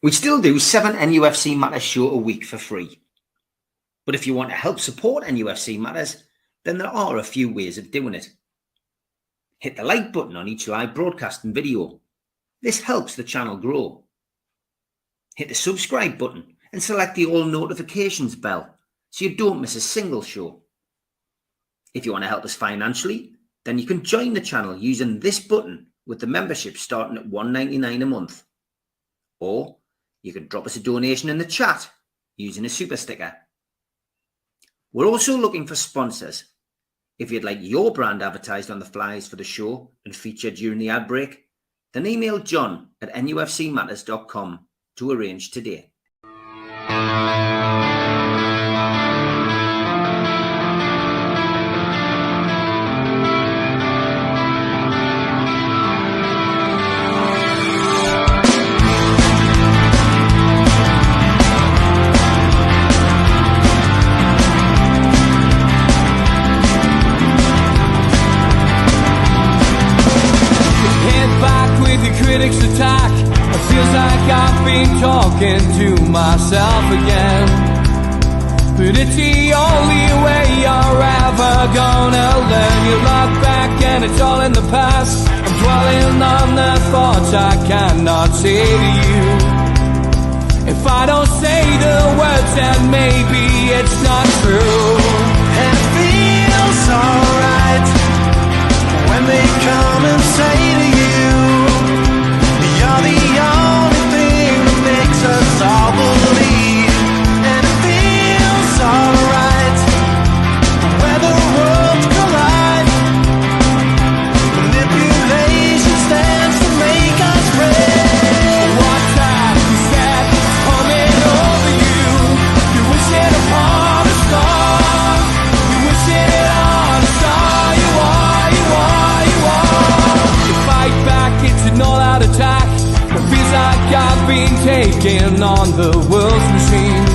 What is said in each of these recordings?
We still do 7 NUFC Matters show a week for free. But if you want to help support NUFC Matters, then there are a few ways of doing it. Hit the like button on each live broadcast and video. This helps the channel grow. Hit the subscribe button and select the all notifications bell so you don't miss a single show. If you want to help us financially, then you can join the channel using this button with the membership starting at $1.99 a month. Or you can drop us a donation in the chat using a super sticker. We're also looking for sponsors. If you'd like your brand advertised on the flyers for the show and featured during the ad break, then email John at nufcmatters.com to arrange today. Critics attack. It feels like I've been talking to myself again. But it's the only way you're ever gonna learn. You look back and it's all in the past. I'm dwelling on the thoughts I cannot say to you. If I don't say the words, then maybe it's not true. And it feels alright when they come and say to you, you're the only thing that makes us all believe. And it feels alright where the worlds collide. Manipulation stands to make us break. What time you said is coming over you. You wish it upon a star. You wish it on a star. You are, you are, you are. You fight back, it's an all-out attack. It feels like I've been taken on the world's machine.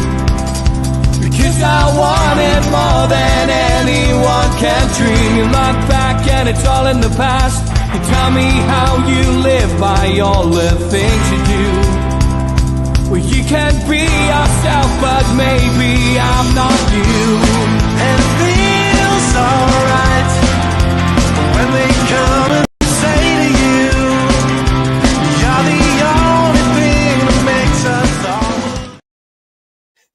Because I want it more than anyone can dream. You look back and it's all in the past. You tell me how you live by all the things you do. Well, you can be yourself, but maybe I'm not you. And it feels alright when they come and say to you, you're the only thing that makes us all.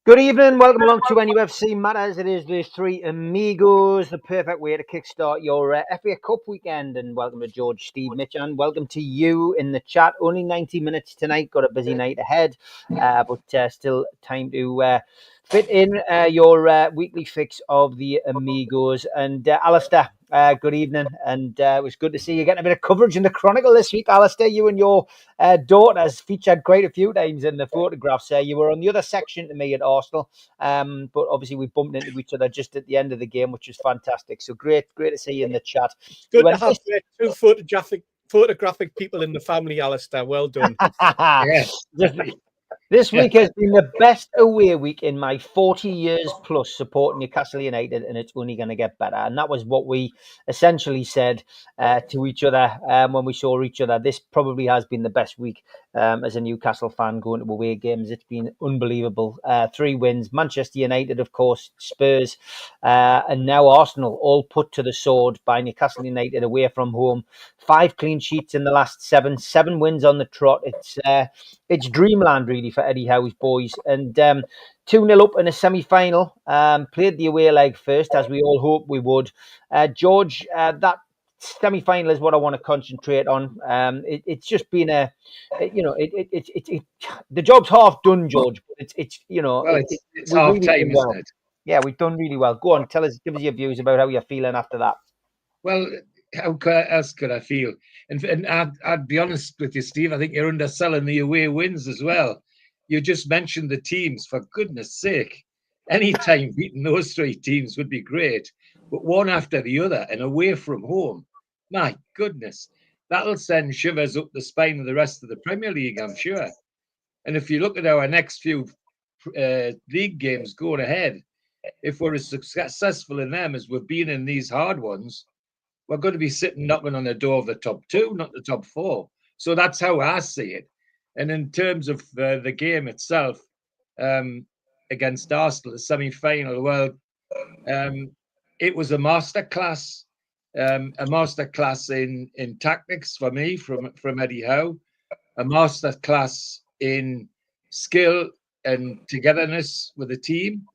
Good evening, welcome along to NUFC Matters. It is the 3 Amigos, the perfect way to kickstart your FA Cup weekend. And welcome to George, Steve, Mitch, and welcome to you in the chat. Only 90 minutes tonight, got a busy night ahead, but still time to fit in your weekly fix of the Amigos. And Alistair, good evening, and it was good to see you getting a bit of coverage in the Chronicle this week. Alistair, you and your daughters featured quite a few times in the photographs. You were on the other section to me at Arsenal, but obviously we bumped into each other just at the end of the game, which was fantastic. So great to see you in the chat. Good to have two photographic people in the family, Alistair. Well done. Yes. This week has been the best away week in my 40 years plus supporting Newcastle United, and it's only going to get better. And that was what we essentially said to each other when we saw each other. This probably has been the best week as a Newcastle fan going to away games. It's been unbelievable. 3 wins, Manchester United, of course, Spurs, and now Arsenal, all put to the sword by Newcastle United away from home. 5 clean sheets in the last 7 wins on the trot. It's dreamland really for Eddie Howe's boys. And 2-0 up in a semi-final. Played the away leg first, as we all hoped we would. George, that semi-final is what I want to concentrate on. It's just been the job's half done, George. But it's half time, really well. isn't it? Yeah, we've done really well. Go on, give us your views about how you're feeling after that. Well, how else could I feel? And I'd be honest with you, Steve, I think you're underselling the away wins as well. You just mentioned the teams, for goodness sake. Any time beating those 3 teams would be great. But one after the other and away from home, my goodness, that'll send shivers up the spine of the rest of the Premier League, I'm sure. And if you look at our next few league games going ahead, if we're as successful in them as we've been in these hard ones, we're going to be sitting knocking on the door of the top 2, not the top 4. So that's how I see it. And in terms of the game itself, against Arsenal, the semi-final, well, it was a masterclass in tactics for me from Eddie Howe, a masterclass in skill and togetherness with the team.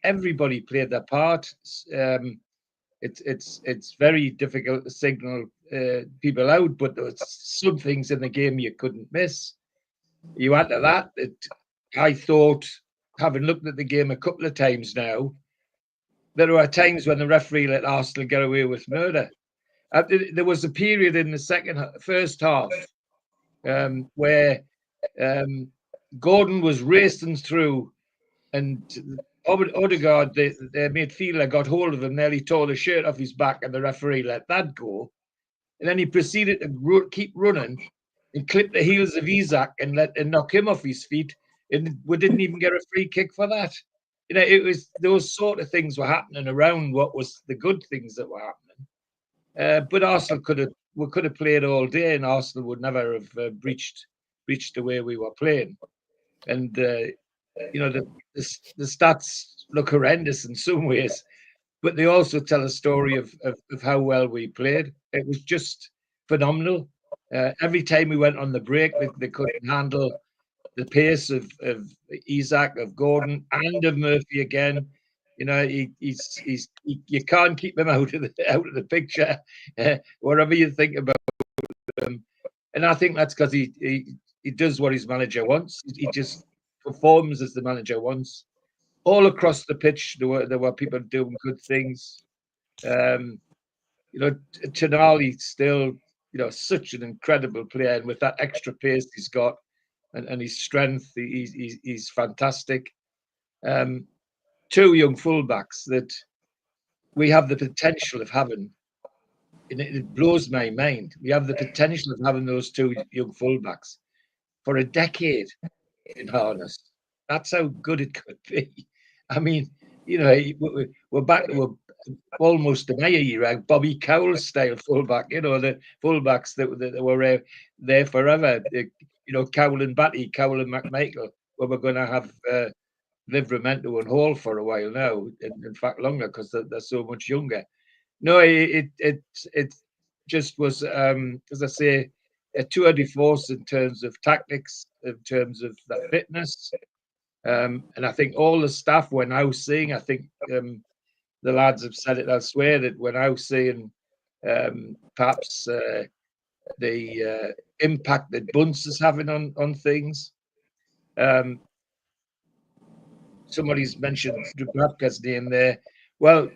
Everybody played their part. It's very difficult to signal people out, but there was some things in the game you couldn't miss. You add to that, I thought, having looked at the game a couple of times now, there were times when the referee let Arsenal get away with murder. There was a period in the first half where Gordon was racing through, and Odegaard, their midfielder, got hold of him, nearly tore the shirt off his back, and the referee let that go. And then he proceeded to keep running and clip the heels of Isak and knock him off his feet. And we didn't even get a free kick for that. It was those sort of things were happening around what was the good things that were happening. But Arsenal could have played all day, and Arsenal would never have breached the way we were playing. And the stats look horrendous in some ways, but they also tell a story of how well we played. It was just phenomenal. Every time we went on the break, they couldn't handle the pace of Isak, of Gordon, and of Murphy again. You can't keep him out of the picture, whatever you think about him. And I think that's because he does what his manager wants. He just performs as the manager wants. All across the pitch, there were people doing good things. Tonali still, such an incredible player, and with that extra pace he's got, and his strength, he's fantastic. Two young fullbacks that we have the potential of having. And it blows my mind. We have the potential of having those two young fullbacks for a decade in harness. That's how good it could be. I mean, we're back to almost an era, Bobby Cowell style fullback. The fullbacks that were there forever. Cowell and Batty, Cowell and McMichael. Well, we're going to have Livramento and Hall for a while now. In fact, longer because they're so much younger. No, it just was, as I say, a tour de force in terms of tactics, in terms of the fitness. And I think all the staff we're now seeing, I think the lads have said it elsewhere, that we're now seeing perhaps the impact that Bunce is having on things. Somebody's mentioned Dubravka's name there. Well,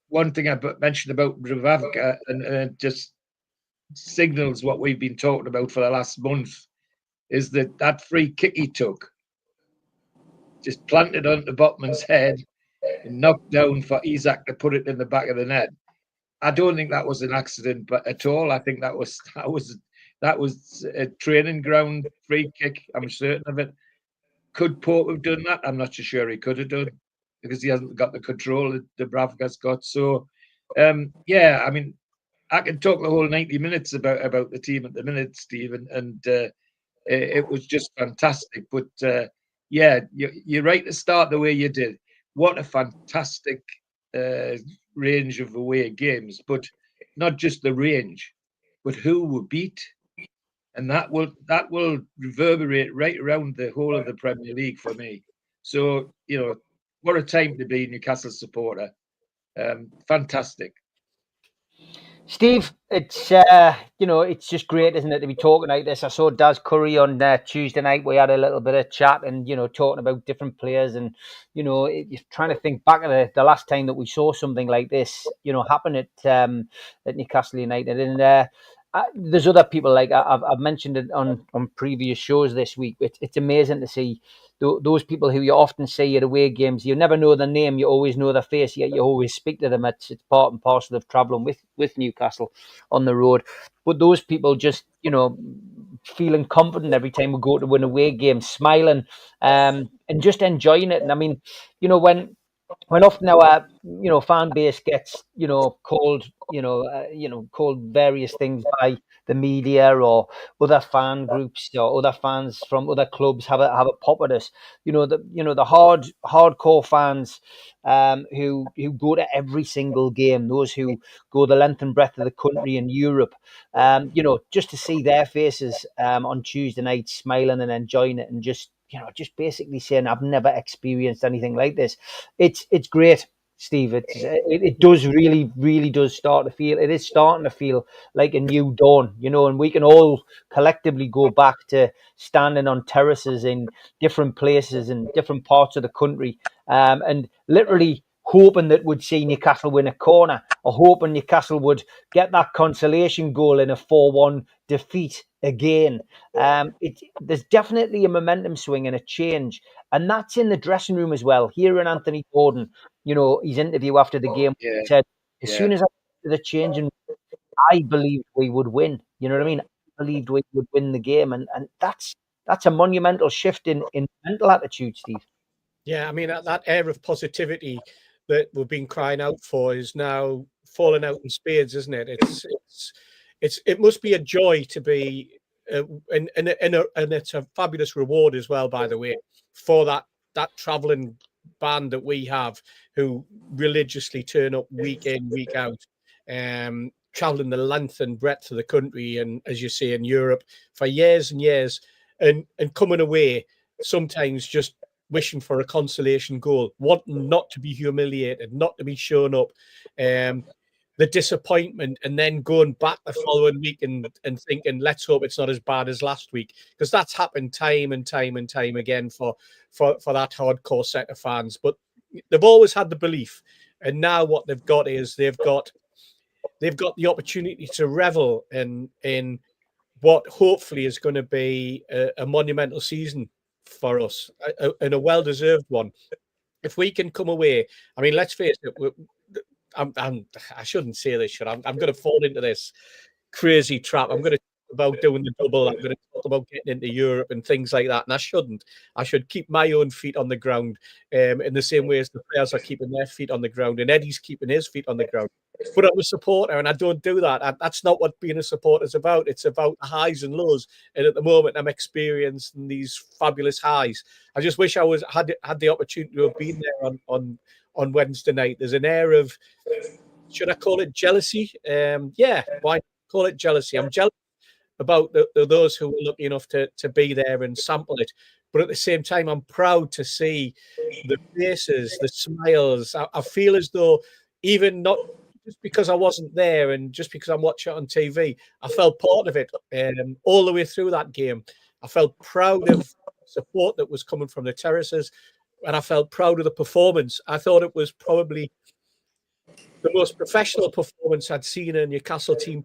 one thing I mentioned about Dubravka, and it just signals what we've been talking about for the last month, is that free kick he took, just planted on the Botman's head and knocked down for Isak to put it in the back of the net. I don't think that was an accident, but at all. I think that was a training ground free kick. I'm certain of it. Could Pope have done that? I'm not so sure he could have done, because he hasn't got the control that Dubravka's got. So, I mean, I can talk the whole 90 minutes about the team at the minute, Stephen, and it was just fantastic. But you're right to start the way you did. What a fantastic range of away games, but not just the range, but who we beat. And that will reverberate right around the whole of the Premier League for me. So, what a time to be a Newcastle supporter. Fantastic. Steve, it's it's just great, isn't it, to be talking like this. I saw Daz Curry on Tuesday night. We had a little bit of chat and talking about different players, and you're trying to think back at the last time that we saw something like this happen at Newcastle United. And there's other people, like I've mentioned it on previous shows this week. It's amazing to see those people who you often see at away games. You never know their name, you always know their face, yet you always speak to them. It's part and parcel of travelling with Newcastle on the road. But those people just feeling confident every time we go to win away game, smiling and just enjoying it. And I mean, when when often our fan base gets called called various things by the media or other fan groups or other fans from other clubs have a pop at us. The hardcore fans who go to every single game, those who go the length and breadth of the country and Europe, just to see their faces on Tuesday night smiling and enjoying it, and just basically saying, I've never experienced anything like this. It's great, Steve. It does really does start to feel. It is starting to feel like a new dawn, and we can all collectively go back to standing on terraces in different places in different parts of the country, and literally hoping that we'd see Newcastle win a corner, or hoping Newcastle would get that consolation goal in a 4-1 defeat again. There's definitely a momentum swing and a change, and that's in the dressing room as well. Hearing Anthony Gordon, his interview after the game, Yeah, he said, as yeah. soon as I the change, and I believed we would win. You know what I mean? I believed we would win the game, and that's a monumental shift in mental attitude, Steve. Yeah, I mean that air of positivity that we've been crying out for is now falling out in spades, isn't it? It must be a joy to be, and it's a fabulous reward as well, by the way, for that traveling band that we have who religiously turn up week in, week out, traveling the length and breadth of the country, and as you say, in Europe for years and years, and coming away sometimes just wishing for a consolation goal, wanting not to be humiliated, not to be shown up, the disappointment, and then going back the following week and thinking, let's hope it's not as bad as last week, because that's happened time and time and time again for that hardcore set of fans. But they've always had the belief, and now what they've got is they've got the opportunity to revel in what hopefully is going to be a monumental season for us, and a well-deserved one. If we can come away, I mean, let's face it, I shouldn't say this, I'm going to fall into this crazy trap. I'm going to talk about doing the double. I'm going to talk about getting into Europe and things like that, and I shouldn't. I should keep my own feet on the ground, in the same way as the players are keeping their feet on the ground, and Eddie's keeping his feet on the ground. But I'm a supporter, and I don't do that. That's not what being a supporter is about. It's about the highs and lows. And at the moment, I'm experiencing these fabulous highs. I just wish I had the opportunity to have been there on Wednesday night. There's an air of, should I call it jealousy? Yeah, why call it jealousy? I'm jealous about those who were lucky enough to be there and sample it. But at the same time, I'm proud to see the faces, the smiles. I feel as though, even not just because I wasn't there and just because I'm watching it on TV, I felt part of it all the way through that game. I felt proud of support that was coming from the terraces, and I felt proud of the performance. I thought it was probably the most professional performance I'd seen a Newcastle team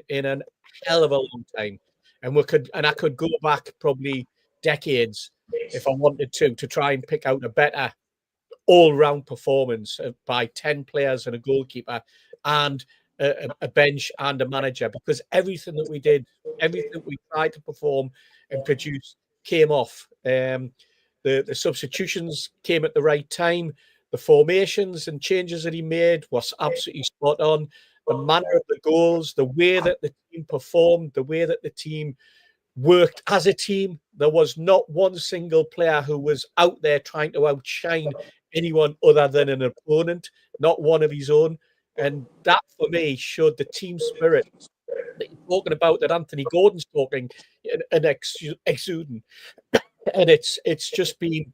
in a hell of a long time. And I could go back probably decades if I wanted to try and pick out a better all-round performance by 10 players and a goalkeeper and a bench and a manager, because everything that we did, everything we tried to perform and produce came off. The substitutions came at the right time. The formations and changes that he made was absolutely spot on. The manner of the goals, the way that the team performed, the way that the team worked as a team. There was not one single player who was out there trying to outshine anyone other than an opponent, not one of his own. And that, for me, showed the team spirit that you're talking about, that Anthony Gordon's talking and exuding. And it's just been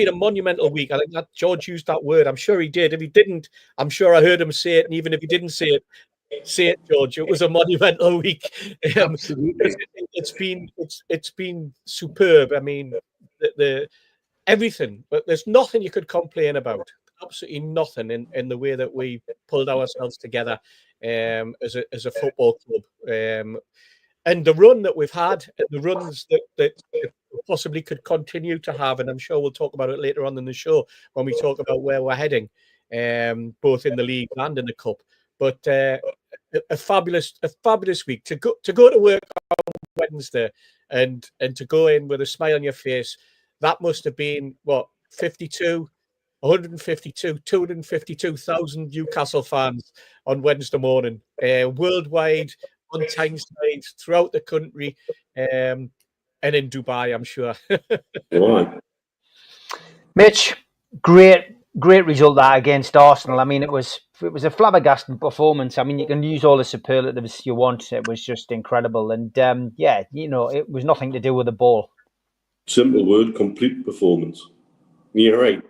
a monumental week. I think that George used that word. I'm sure he did. If he didn't, I'm sure I heard him say it. And even if he didn't say it, George. It was a monumental week. Absolutely. It's been superb. I mean, the everything, but there's nothing you could complain about. Absolutely nothing in the way that we pulled ourselves together as a football club. And the run that we've had, and the runs that possibly could continue to have, and I'm sure we'll talk about it later on in the show when we talk about where we're heading, both in the league and in the cup. But a fabulous week to go to work on Wednesday and to go in with a smile on your face. That must have been 52 252,000 Newcastle fans on Wednesday morning, worldwide, on Tyne throughout the country, and in Dubai, I'm sure. Right. Mitch, great result that against Arsenal. I mean, it was a flabbergasting performance. I mean, you can use all the superlatives you want. It was just incredible, and it was nothing to do with the ball. Simple word: complete performance. You're right.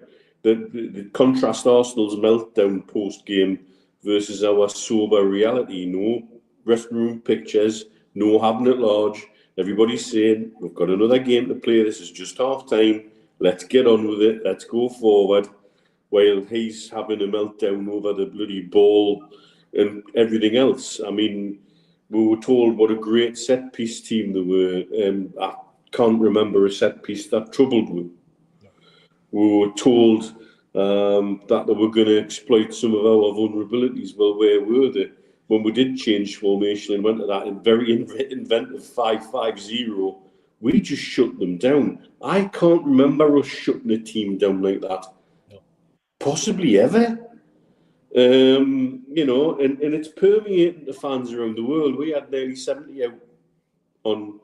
The contrast Arsenal's meltdown post game versus our sober reality. No dressing room pictures. No having it large. Everybody's saying we've got another game to play. This is just half time. Let's get on with it. Let's go forward. While he's having a meltdown over the bloody ball and everything else. I mean, we were told what a great set piece team they were. I can't remember a set piece that troubled me. We were told that they were going to exploit some of our vulnerabilities. Well, where were they? When we did change formation and went to that very inventive 5-5-0, we just shut them down. I can't remember us shutting a team down like that. No. Possibly ever. And it's permeating the fans around the world. We had nearly 70 out on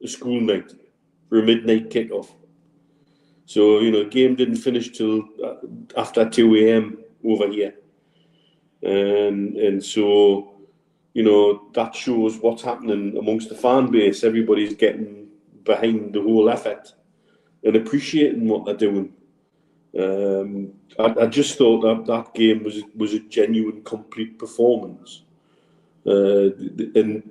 a school night for a midnight kickoff. So, the game didn't finish till after 2 a.m. over here. And so, that shows what's happening amongst the fan base. Everybody's getting behind the whole effort and appreciating what they're doing. I just thought that game was a genuine, complete performance. And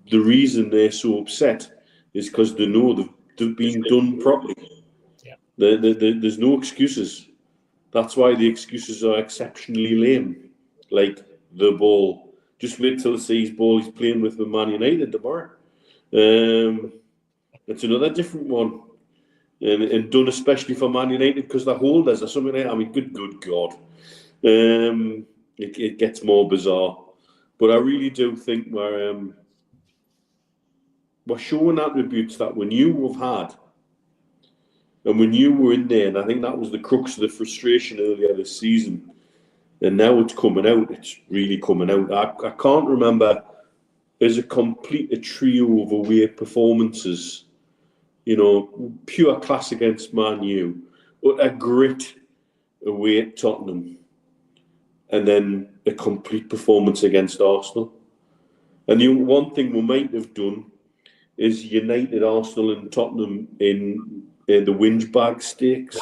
the reason they're so upset is because they know they've been done properly. There's no excuses. That's why the excuses are exceptionally lame. Like the ball. Just wait till he sees ball he's playing with Man United tomorrow. It's another different one. And done especially for Man United because they're holders or something like that. I mean, good God. It gets more bizarre. But I really do think we're showing attributes that we knew we've had. And we knew we were in there, and I think that was the crux of the frustration earlier this season. And now it's coming out. It's really coming out. I can't remember as a trio of away performances, pure class against Man U, but a grit away at Tottenham, and then a complete performance against Arsenal. And the one thing we might have done is united Arsenal and Tottenham in the whinge bag stakes.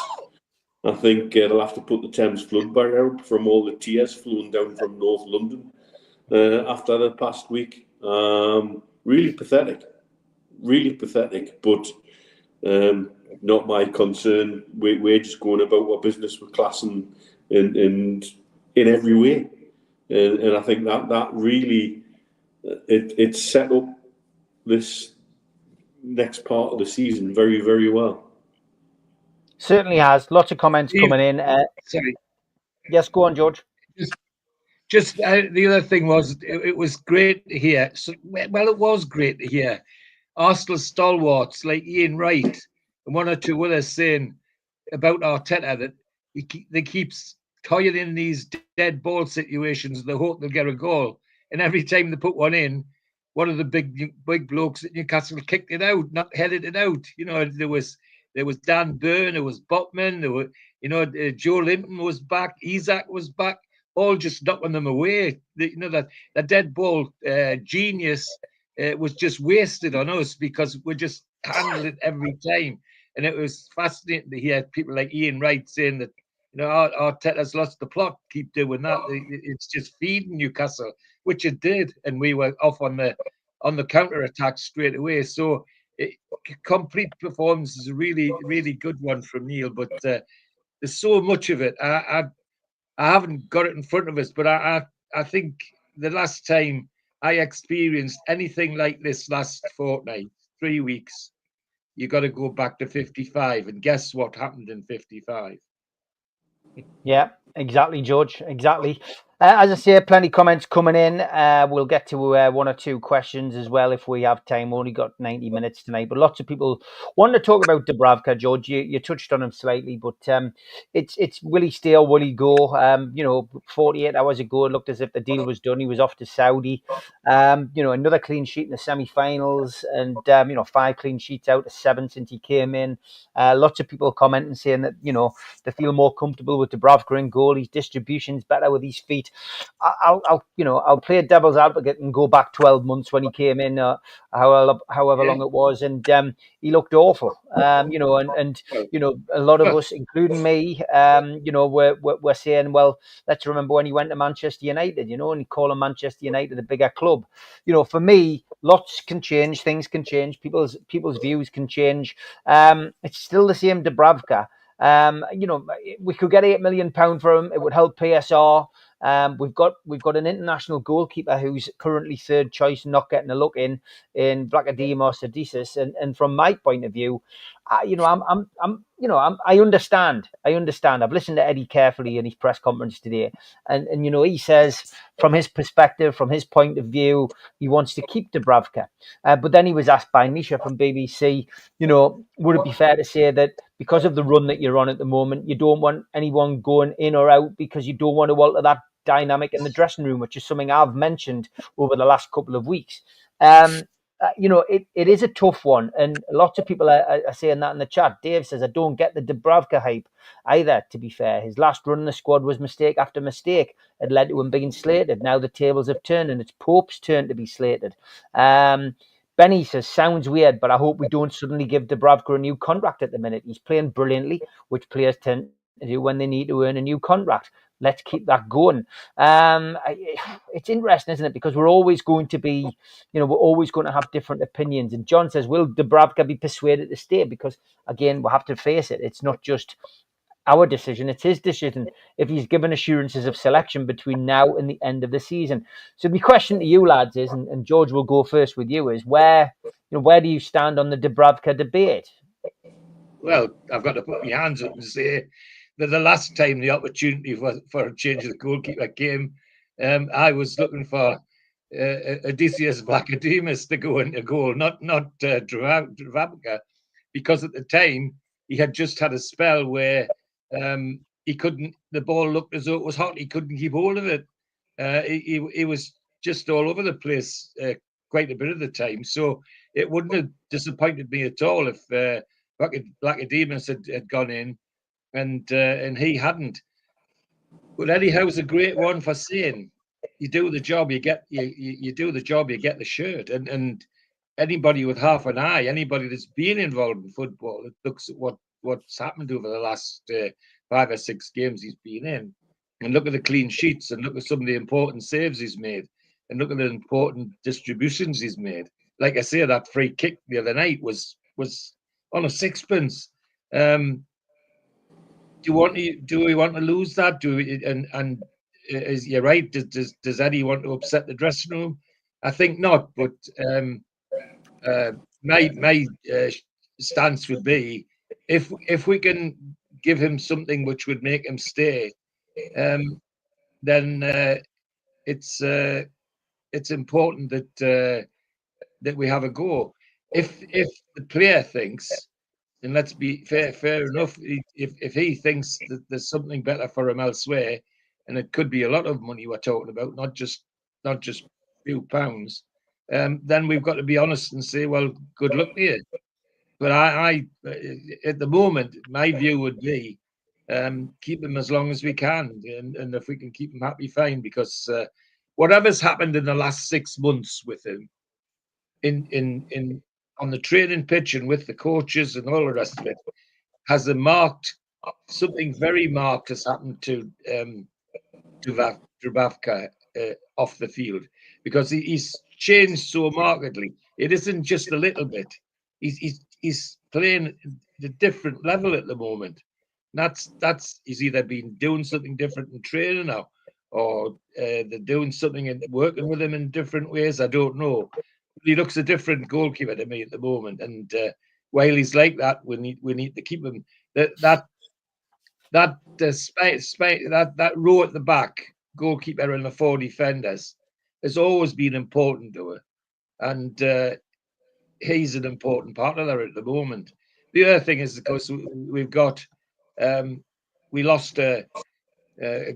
I think they'll have to put the Thames flood barrier out from all the tears flowing down from North London after the past week. Really pathetic, but not my concern. We're just going about our business with class and in every way. And I think that really it set up this next part of the season very, very well. Certainly has. Lots of comments coming in. Sorry. Yes, go on, George. Just the other thing was it was great to hear. So, well, it was great to hear Arsenal stalwarts like Ian Wright and one or two others saying about Arteta that they keep toying in these dead ball situations. They hope they'll get a goal, and every time they put one in, one of the big blokes at Newcastle kicked it out, not headed it out. There was Dan Burn, there was Botman, there were, Joe Linton was back, Isaac was back, all just knocking them away. That dead ball genius was just wasted on us because we just handled it every time. And it was fascinating to hear people like Ian Wright saying that, Arteta's lost the plot, keep doing that. It's just feeding Newcastle, which it did. And we were off on the counter-attack straight away. So complete performance is a really, really good one from Neil, but there's so much of it. I haven't got it in front of us, but I think the last time I experienced anything like this last fortnight, 3 weeks, you got to go back to 55, and guess what happened in 55? Yeah, exactly, George. Exactly. As I say, plenty of comments coming in. We'll get to one or two questions as well if we have time. We've only got 90 minutes tonight, but lots of people want to talk about Dubravka, George. You touched on him slightly, but it's will he stay or will he go? 48 hours ago, it looked as if the deal was done. He was off to Saudi. Another clean sheet in the semi-finals, and 5 clean sheets out of 7 since he came in. Lots of people commenting saying that they feel more comfortable with Dubravka in goal. His distribution's better with his feet. I'll play devil's advocate and go back 12 months when he came in, however long it was, and he looked awful. A lot of us, including me, we're saying, well, let's remember when he went to Manchester United, and calling Manchester United a bigger club. For me, lots can change, things can change, people's views can change. It's still the same Dubravka. We could get £8 million for him. It would help PSR. We've got an international goalkeeper who's currently third choice, not getting a look in Vlachodimos Odysseus. And from my point of view, I understand. I've listened to Eddie carefully in his press conference today, and he says from his perspective, from his point of view, he wants to keep Dubravka. But then he was asked by Nisha from BBC, would it be fair to say that because of the run that you're on at the moment, you don't want anyone going in or out because you don't want to alter that dynamic in the dressing room, which is something I've mentioned over the last couple of weeks. It is a tough one, and lots of people are saying that in the chat. Dave says, I don't get the Dubravka hype either, to be fair. His last run in the squad was mistake after mistake. It led to him being slated. Now the tables have turned, and it's Pope's turn to be slated. Benny says, sounds weird, but I hope we don't suddenly give Dubravka a new contract at the minute. He's playing brilliantly, which players tend to do when they need to earn a new contract. Let's keep that going. It's interesting, isn't it? Because we're always going to have different opinions. And John says, will Dubravka be persuaded to stay? Because, again, we'll have to face it. It's not just our decision, it's his decision if he's given assurances of selection between now and the end of the season. So my question to you lads is, and George will go first with you, is where do you stand on the Dubravka debate? Well, I've got to put my hands up and say that the last time the opportunity for a change of the goalkeeper came, I was looking for Odysseus Vlachodimos to go into goal, not Dubravka, because at the time he had just had a spell where he couldn't. The ball looked as though it was hot. He couldn't keep hold of it. He was just all over the place quite a bit of the time. So it wouldn't have disappointed me at all if Vlachodimos had gone in and he hadn't. But anyhow's a great one for saying you do the job, you get you do the job, you get the shirt. And anybody with half an eye, anybody that's been involved in football, it looks at what's happened over the last 5 or 6 games he's been in, and look at the clean sheets, and look at some of the important saves he's made, and look at the important distributions he's made. Like I say, that free kick the other night was on a sixpence. Do we want to lose that? And is you're right? Does Eddie want to upset the dressing room? I think not. But my stance would be if we can give him something which would make him stay, then it's important that we have a go. If the player thinks, and let's be fair enough, if he thinks that there's something better for him elsewhere, and it could be a lot of money we're talking about, not just a few pounds, then we've got to be honest and say, well, good luck to you. But I at the moment, my view would be keep him as long as we can, and if we can keep him happy, fine. Because whatever's happened in the last 6 months with him, in on the training pitch and with the coaches and all the rest of it, has something very marked has happened to Dubravka off the field, because he's changed so markedly. It isn't just a little bit. He's playing at a different level at the moment. That's he's either been doing something different in training now, or they're doing something and working with him in different ways. I don't know. He looks a different goalkeeper to me at the moment, and while he's like that, we need to keep him. That row at the back goalkeeper and the 4 defenders has always been important to her. And he's an important part of that at the moment. The other thing is, of course, we've got, we lost a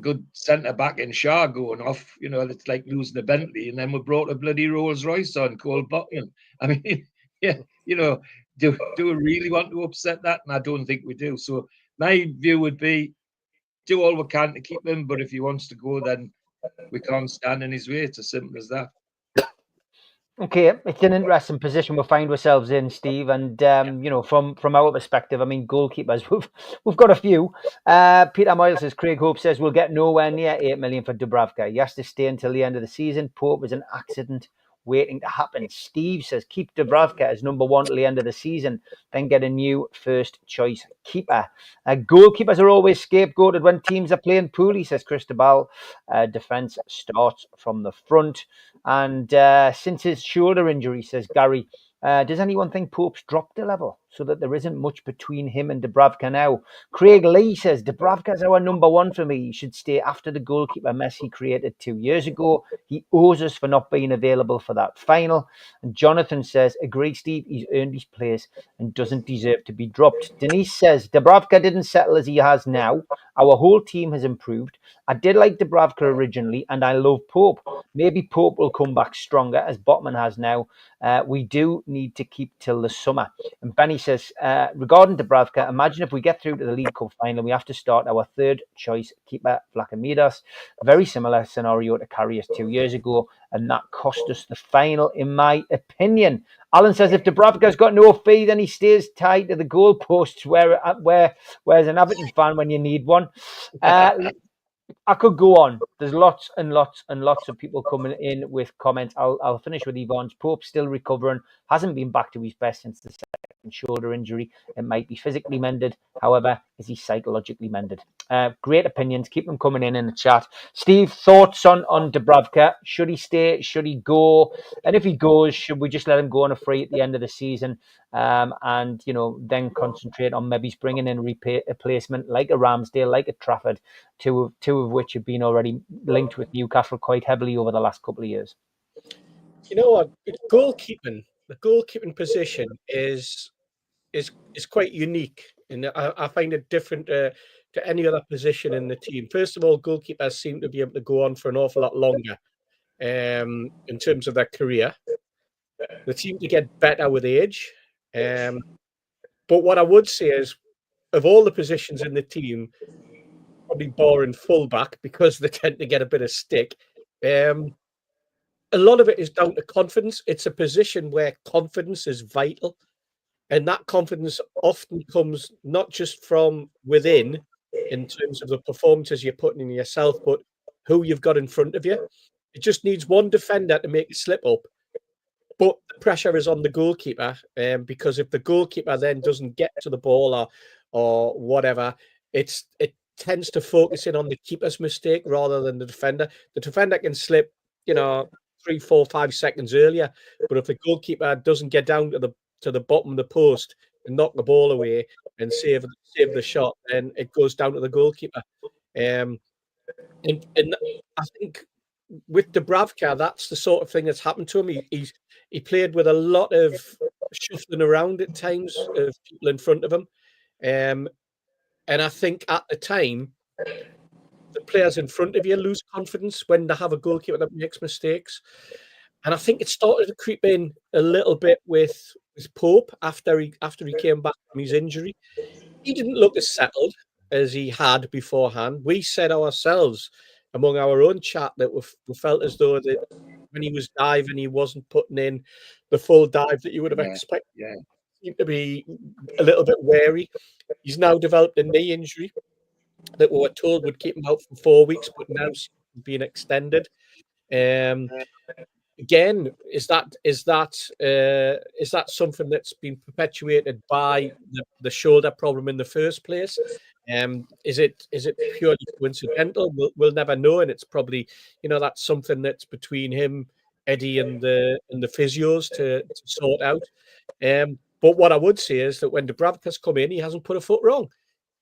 good centre back in Shah going off. You know, it's like losing a Bentley, and then we brought a bloody Rolls Royce on, Cole Buckland. I mean, yeah, you know, do we really want to upset that? And I don't think we do. So my view would be do all we can to keep him, but if he wants to go, then we can't stand in his way. It's as simple as that. Okay, it's an interesting position we find ourselves in, Steve. And you know, from our perspective, I mean, goalkeepers, we've got a few. Peter Moyle says, Craig Hope says we'll get nowhere near 8 million for Dubravka. He has to stay until the end of the season. Pope was an accident waiting to happen. Steve says keep Dubravka as number 1 till the end of the season, then get a new first choice keeper. Goalkeepers are always scapegoated when teams are playing poorly, says Cristobal. Defence starts from the front. And since his shoulder injury, says Gary, does anyone think Pope's dropped a level so that there isn't much between him and Dubravka now? Craig Lee says Dubravka's our number 1 for me. He should stay after the goalkeeper mess he created 2 years ago. He owes us for not being available for that final. And Jonathan says, agree, Steve, he's earned his place and doesn't deserve to be dropped. Denise says Dubravka didn't settle as he has now. Our whole team has improved. I did like Dubravka originally, and I love Pope. Maybe Pope will come back stronger, as Botman has now. We do need to keep till the summer. And Benny says, regarding Dubravka, imagine if we get through to the League Cup final, we have to start our third choice keeper, Vlachimidas. Very similar scenario to Karius 2 years ago, and that cost us the final, in my opinion. Alan says if Dubravka's got no fee, then he stays tied to the goalposts. Where's an Everton fan when you need one? I could go on. There's lots and lots and lots of people coming in with comments. I'll finish with Yvonne's. Pope still recovering. Hasn't been back to his best since the second shoulder injury. It might be physically mended. However, is he psychologically mended? Great opinions. Keep them coming in the chat. Steve, thoughts on Dubravka? Should he stay? Should he go? And if he goes, should we just let him go on a free at the end of the season? And, you know, then concentrate on maybe bringing in a replacement like a Ramsdale, like a Trafford, two of which have been already linked with Newcastle quite heavily over the last couple of years. You know what? The goalkeeping position is quite unique, and I find it different to any other position in the team. First of all, goalkeepers seem to be able to go on for an awful lot longer in terms of their career. They seem to get better with age. But what I would say is, of all the positions in the team, probably barring fullback, because they tend to get a bit of stick, a lot of it is down to confidence. It's a position where confidence is vital. And that confidence often comes not just from within, in terms of the performances you're putting in yourself, but who you've got in front of you. It just needs one defender to make it slip up. But the pressure is on the goalkeeper, because if the goalkeeper then doesn't get to the ball or whatever, it tends to focus in on the keeper's mistake rather than the defender. The defender can slip, 3, 4, 5 seconds earlier, but if the goalkeeper doesn't get down to the bottom of the post and knock the ball away and save the shot, then it goes down to the goalkeeper. And I think with Dubravka, that's the sort of thing that's happened to him. He played with a lot of shuffling around at times of people in front of him. And I think at the time, the players in front of you lose confidence when they have a goalkeeper that makes mistakes. And I think it started to creep in a little bit with Pope after he came back from his injury. He didn't look as settled as he had beforehand. We said ourselves among our own chat that we felt as though that when he was diving, he wasn't putting in the full dive that you would have expected. Yeah. He seemed to be a little bit wary. He's now developed a knee injury that we were told would keep him out for 4 weeks, but now being extended. Again, is that something that's been perpetuated by the shoulder problem in the first place? Is it purely coincidental? We'll never know, and it's probably that's something that's between him, Eddie, and the physios to sort out. But what I would say is that when Dubravka's come in, he hasn't put a foot wrong.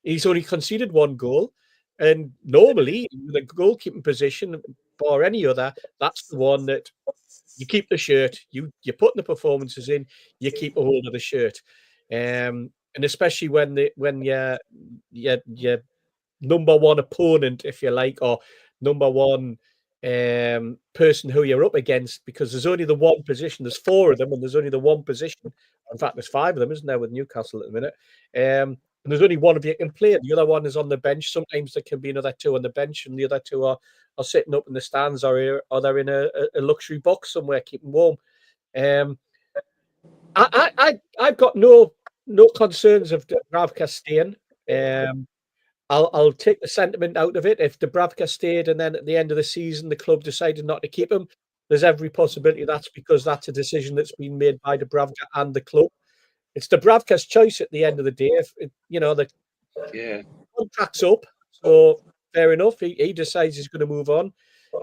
He's only conceded 1 goal. And normally, the goalkeeping position, or any other, that's the one that you keep the shirt, you're putting the performances in, you keep a hold of the shirt. And especially when your number one opponent, if you like, or number one person who you're up against, because there's only the one position. There's four of them, and there's only the one position. In fact, there's five of them, isn't there, with Newcastle at the minute? And there's only one of you can play. The other one is on the bench. Sometimes there can be another two on the bench, and the other two are sitting up in the stands, or they're in a luxury box somewhere, keeping warm. I've got no concerns of Dubravka staying. I'll take the sentiment out of it. If Dubravka stayed and then at the end of the season the club decided not to keep him, there's every possibility that's because that's a decision that's been made by Dubravka and the club. It's Dubravka's choice at the end of the day. If the contract's up, so fair enough. He decides he's going to move on.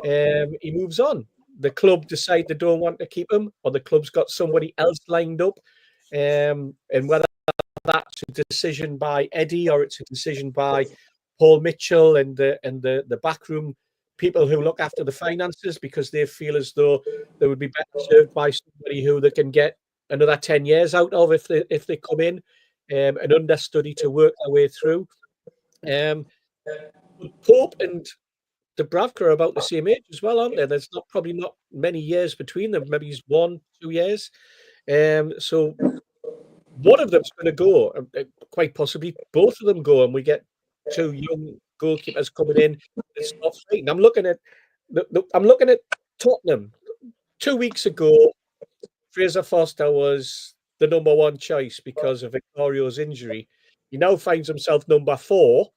He moves on. The club decide they don't want to keep him, or the club's got somebody else lined up. And whether that's a decision by Eddie or it's a decision by Paul Mitchell and the backroom people who look after the finances, because they feel as though they would be better served by somebody who they can get another 10 years out of if they come in, an understudy to work their way through. Pope and Dubravka are about the same age as well, aren't they? There's probably not many years between them. Maybe it's 1-2 years. So one of them's going to go, quite possibly both of them go, and we get two young goalkeepers coming in. It's not fighting. I'm looking at Tottenham. 2 weeks ago, Fraser Foster was the number one choice because of Victorio's injury. He now finds himself number 4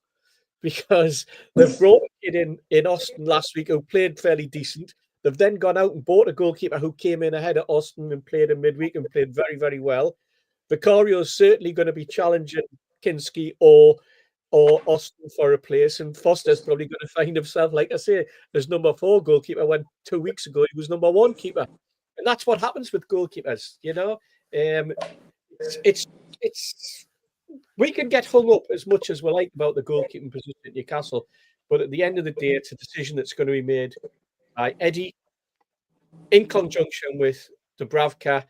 because they've brought a kid in Austin last week who played fairly decent. They've then gone out and bought a goalkeeper who came in ahead of Austin and played in midweek and played very, very well. Vicario's certainly going to be challenging Kinski or Austin for a place, and Foster's probably going to find himself, like I say, as number 4 goalkeeper when 2 weeks ago he was number 1 keeper. And that's what happens with goalkeepers, It's we can get hung up as much as we like about the goalkeeping position at Newcastle, but at the end of the day, it's a decision that's going to be made by Eddie in conjunction with Dubravka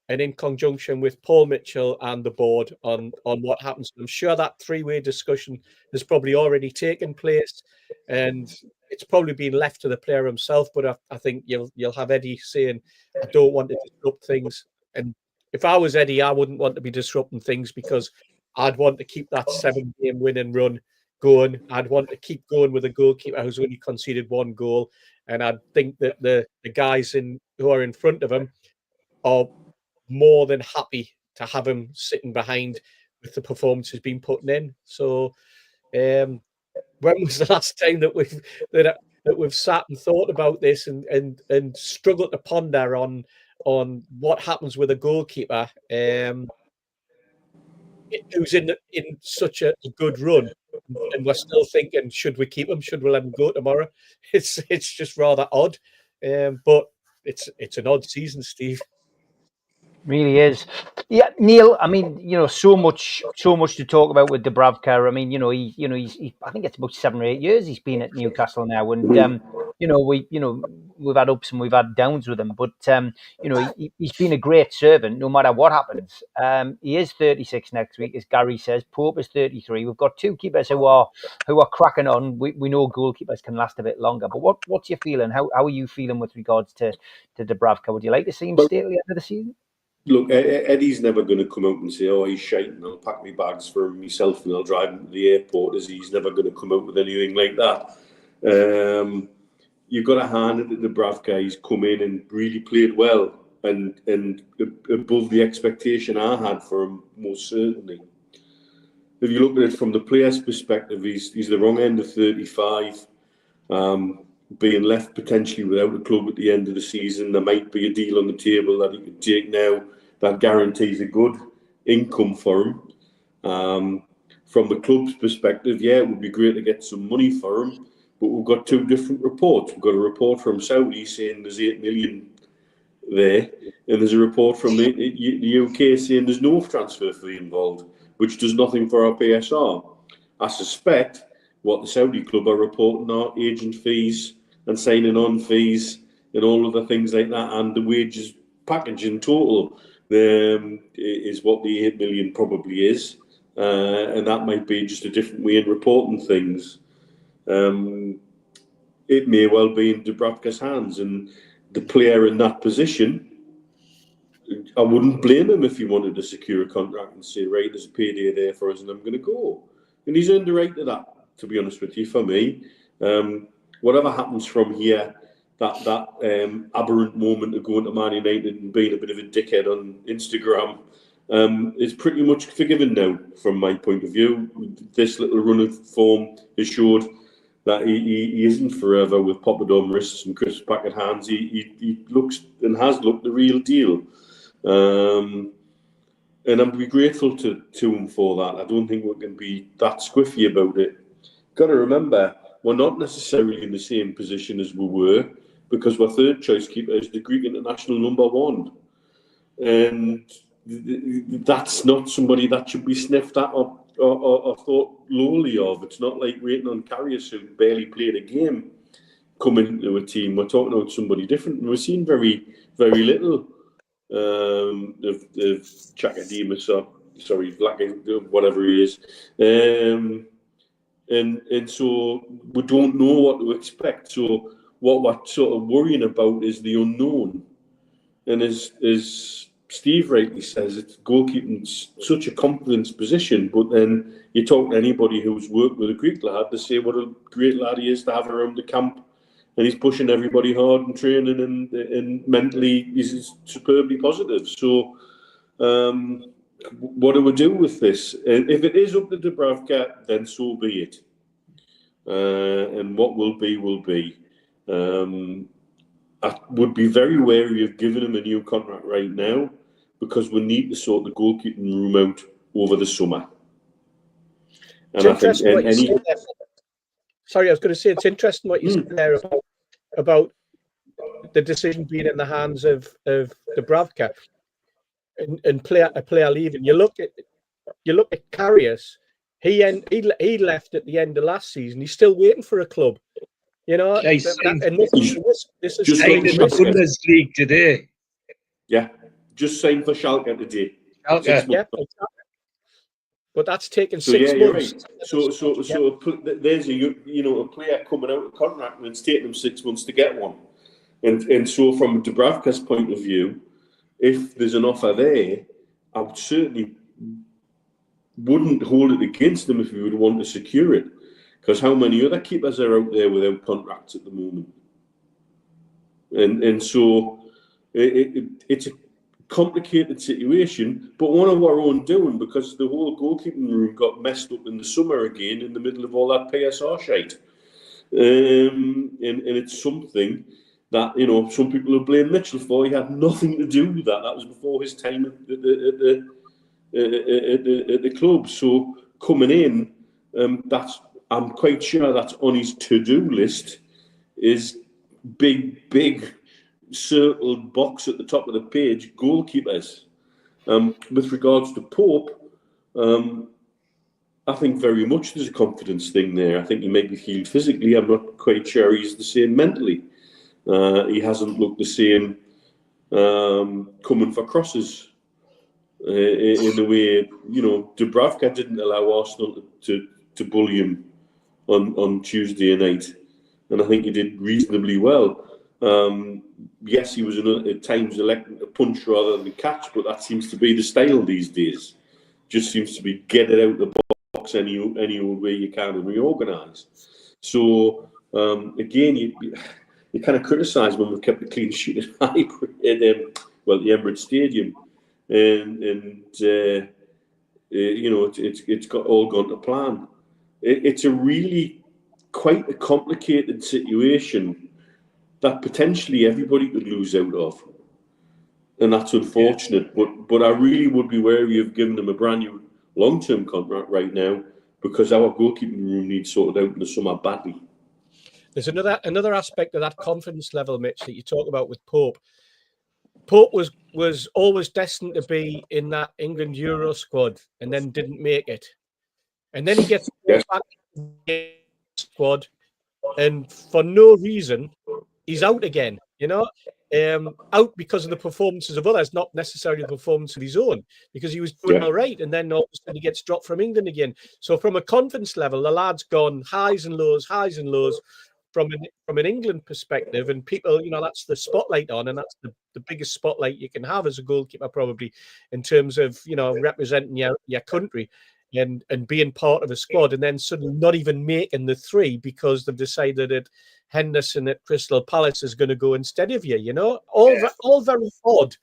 and in conjunction with Paul Mitchell and the board on what happens. I'm sure that 3-way discussion has probably already taken place, and it's probably been left to the player himself. But I think you'll have Eddie saying, "I don't want to disrupt things." And if I was Eddie, I wouldn't want to be disrupting things, because I'd want to keep that 7-game winning run going. I'd want to keep going with a goalkeeper who's only conceded 1 goal, and I think that the guys who are in front of him are more than happy to have him sitting behind with the performances being put in. So, when was the last time that we've sat and thought about this and struggled to ponder on what happens with a goalkeeper who's in such a good run, and we're still thinking, should we keep him? Should we let him go tomorrow? It's just rather odd, but it's an odd season, Steve. Really is. Yeah, Neil, I mean, so much to talk about with Dubravka. I mean, he's I think it's about 7 or 8 years he's been at Newcastle now, and we've had ups and we've had downs with him, but he's been a great servant no matter what happens. He is 36 next week, as Gary says. Pope is 33. We've got 2 keepers who are cracking on. We know goalkeepers can last a bit longer, but what's your feeling? How are you feeling with regards to Dubravka? Would you like to see him stay at the end of the season? Look, Eddie's never going to come out and say, "Oh, he's shite, and I'll pack my bags for myself and I'll drive him to the airport." He's never going to come out with anything like that. You've got to hand it to Dubravka. He's come in and really played well, and above the expectation I had for him, most certainly. If you look at it from the player's perspective, he's the wrong end of 35. Being left potentially without a club at the end of the season. There might be a deal on the table that he could take now that guarantees a good income for him. From the club's perspective, yeah, it would be great to get some money for him, but we've got 2 different reports. We've got a report from Saudi saying there's 8 million there, and there's a report from the UK saying there's no transfer fee involved, which does nothing for our PSR. I suspect what the Saudi club are reporting are agent fees and signing on fees and all other things like that, and the wages package in total is what the 8 million probably is, and that might be just a different way in reporting things. It may well be in Dubravka's hands, and the player in that position, I wouldn't blame him if he wanted to secure a contract and say, right, there's a payday there for us and I'm going to go. And he's earned the right to that, to be honest with you, for me. Whatever happens from here, that aberrant moment of going to Man United and being a bit of a dickhead on Instagram is pretty much forgiven now, from my point of view. This little run of form has showed that he isn't forever with poppadom wrists and crisp packet hands. He looks and has looked the real deal. And I'm be grateful to him for that. I don't think we can be that squiffy about it. Got to remember, we're not necessarily in the same position as we were, because our third choice keeper is the Greek international #1, and that's not somebody that should be sniffed at or thought lowly of. It's not like waiting on Karius, who barely played a game, coming into a team. We're talking about somebody different, and we've seen very, very little of Chakademus, or sorry, whatever he is, and so we don't know what to expect. So what we're sort of worrying about is the unknown, and as Steve rightly says, it's goalkeeping's such a confidence position. But then you talk to anybody who's worked with a Greek lad, they say what a great lad he is to have around the camp. And he's pushing everybody hard and training, and mentally he's superbly positive. So what do we do with this? If it is up to Dubravka, then so be it. And what will be, will be. I would be very wary of giving him a new contract right now, because we need to sort the goalkeeping room out over the summer. And I think sorry, I was going to say, it's interesting what you said there about the decision being in the hands of Dubravka and a player leaving. You look at Karius. He left at the end of last season. He's still waiting for a club. You know, and this is just signed in the Bundesliga today. Yeah, just signed for Schalke today. Schalke. Yeah, exactly. But that's taken 6 months. You're right. So there's a player coming out of contract, and it's taken him 6 months to get one. And so from Dubravka's point of view, if there's an offer there, I would certainly wouldn't hold it against him if he would want to secure it. Because how many other keepers are out there without contracts at the moment? And so it's a complicated situation, but one of our own doing, because the whole goalkeeping room got messed up in the summer again in the middle of all that PSR shite. And it's something that, some people have blamed Mitchell for. He had nothing to do with that. That was before his time at the club. So coming in, I'm quite sure that's on his to-do list, is big circled box at the top of the page, goalkeepers. With regards to Pope, I think very much there's a confidence thing there. I think he may be healed physically. I'm not quite sure he's the same mentally. He hasn't looked the same coming for crosses in the way, Dubravka didn't allow Arsenal to bully him on Tuesday night, and I think he did reasonably well. Yes, he was at times electing to punch rather than catch, but that seems to be the style these days. Just seems to be get it out the box any old way you can and reorganise. So again, you kind of criticise when we've kept a clean sheet at the Emirates Stadium, and it's got all gone to plan. It's a really quite a complicated situation that potentially everybody could lose out of, and that's unfortunate. Yeah. But I really would be wary of giving them a brand new long-term contract right now, because our goalkeeping room needs sorted out in the summer badly. There's another aspect of that confidence level, Mitch, that you talk about with Pope. Pope was always destined to be in that England Euro squad, and then didn't make it, and then he gets back squad, and for no reason, he's out again. You know, out because of the performances of others, not necessarily the performance of his own, because he was doing all right, and then all of a sudden he gets dropped from England again. So from a confidence level, the lad's gone highs and lows from an England perspective, and people, you know, that's the spotlight on, and that's the biggest spotlight you can have as a goalkeeper, probably, in terms of, you know, representing your country and being part of a squad, and then suddenly not even making the three because they've decided that Henderson at Crystal Palace is going to go instead of you. You know, all very odd,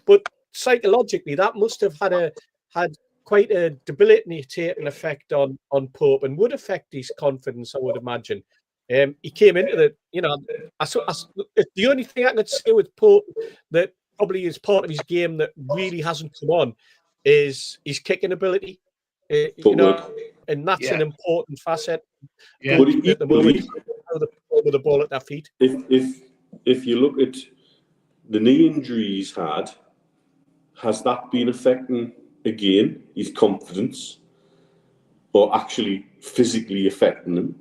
but psychologically that must have had quite a debilitating effect on Pope, and would affect his confidence, I would imagine. He came into the, you know, the only thing I could say with Pope that probably is part of his game that really hasn't come on is his kicking ability. You know, and that's an important facet. Yeah. But At the moment, equally, with the ball at their feet. if you look at the knee injury he's had, has that been affecting again his confidence, or actually physically affecting him?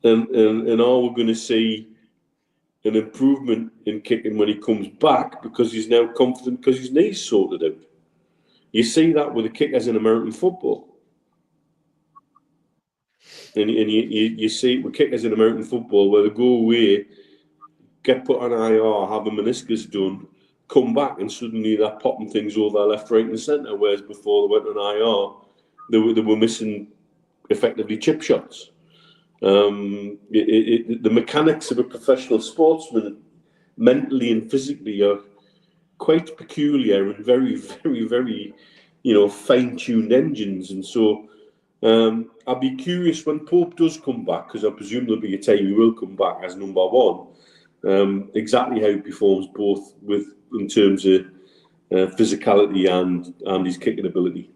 And are we going to see an improvement in kicking when he comes back because he's now confident because his knee's sorted out? You see that with the kickers in American football. And you see it with kickers in American football where they go away, get put on IR, have a meniscus done, come back, and suddenly they're popping things over their left, right, and centre. Whereas before they went on IR, they were missing effectively chip shots. The mechanics of a professional sportsman, mentally and physically, are quite peculiar and very, very, very, you know, fine-tuned engines. And so I'll be curious when Pope does come back, because I presume there'll be a time he will come back as number one, exactly how he performs both in terms of physicality and his kicking ability.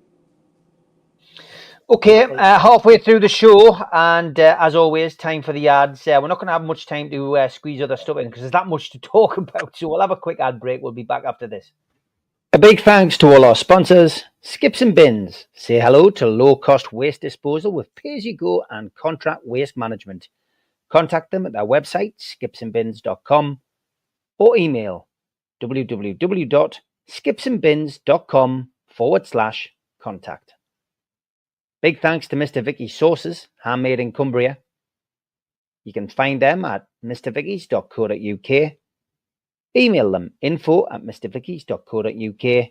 Okay, halfway through the show, and as always, time for the ads. We're not going to have much time to squeeze other stuff in because there's that much to talk about. So we'll have a quick ad break. We'll be back after this. A big thanks to all our sponsors, Skips and Bins. Say hello to low-cost waste disposal with pay-as-you-go and contract waste management. Contact them at their website, skipsandbins.com, or email www.skipsandbins.com/contact. Big thanks to Mr. Vicky's Sauces, handmade in Cumbria. You can find them at mrvickies.co.uk. Email them info@mrvickies.co.uk.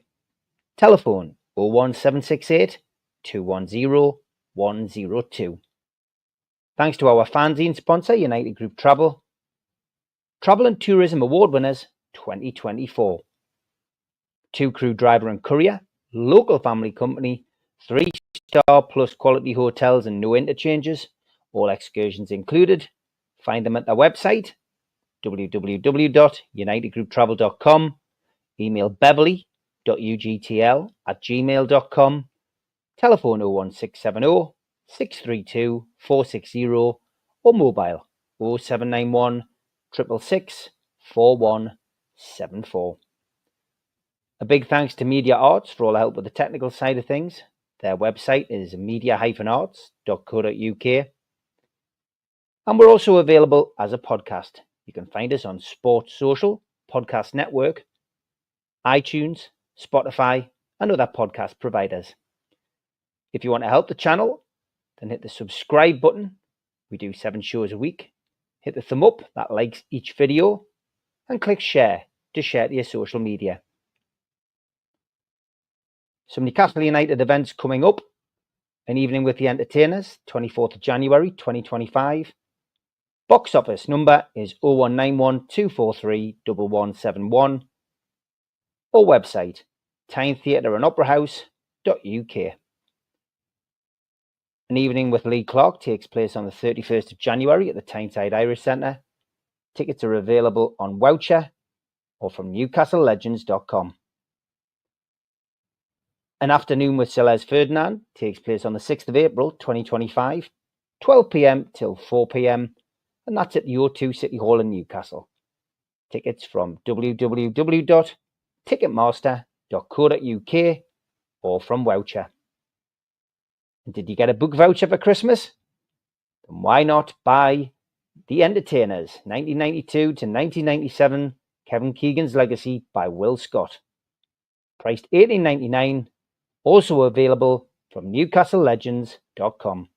Telephone 01768 210 102. Thanks to our fanzine sponsor, United Group Travel. Travel and Tourism Award winners 2024. 2 crew driver and courier, local family company, 3-star plus quality hotels and no interchanges, all excursions included. Find them at their website, www.unitedgrouptravel.com. Email beverly.ugtl@gmail.com. Telephone 01670 632 460 or mobile 0791 666 4174. A big thanks to Media Arts for all the help with the technical side of things. Their website is media-arts.co.uk. And we're also available as a podcast. You can find us on Sports Social, Podcast Network, iTunes, Spotify, and other podcast providers. If you want to help the channel, then hit the subscribe button. We do 7 shows a week. Hit the thumb up that likes each video, and click share to share to your social media. Some Newcastle United events coming up. An evening with the entertainers, 24th of January 2025. Box office number is 0191 243 1171. Or website, Tyne Theatre and Opera House.uk. An evening with Lee Clark takes place on the 31st of January at the Tyneside Irish Centre. Tickets are available on Voucher or from newcastlelegends.com. An afternoon with Celeste Ferdinand takes place on the 6th of April 2025, 12 p.m. till 4 p.m, and that's at the O2 City Hall in Newcastle. Tickets from www.ticketmaster.co.uk or from Voucher. And did you get a book voucher for Christmas? Then why not buy The Entertainers, 1992 to 1997, Kevin Keegan's Legacy by Will Scott. Priced $18.99, also available from newcastlelegends.com.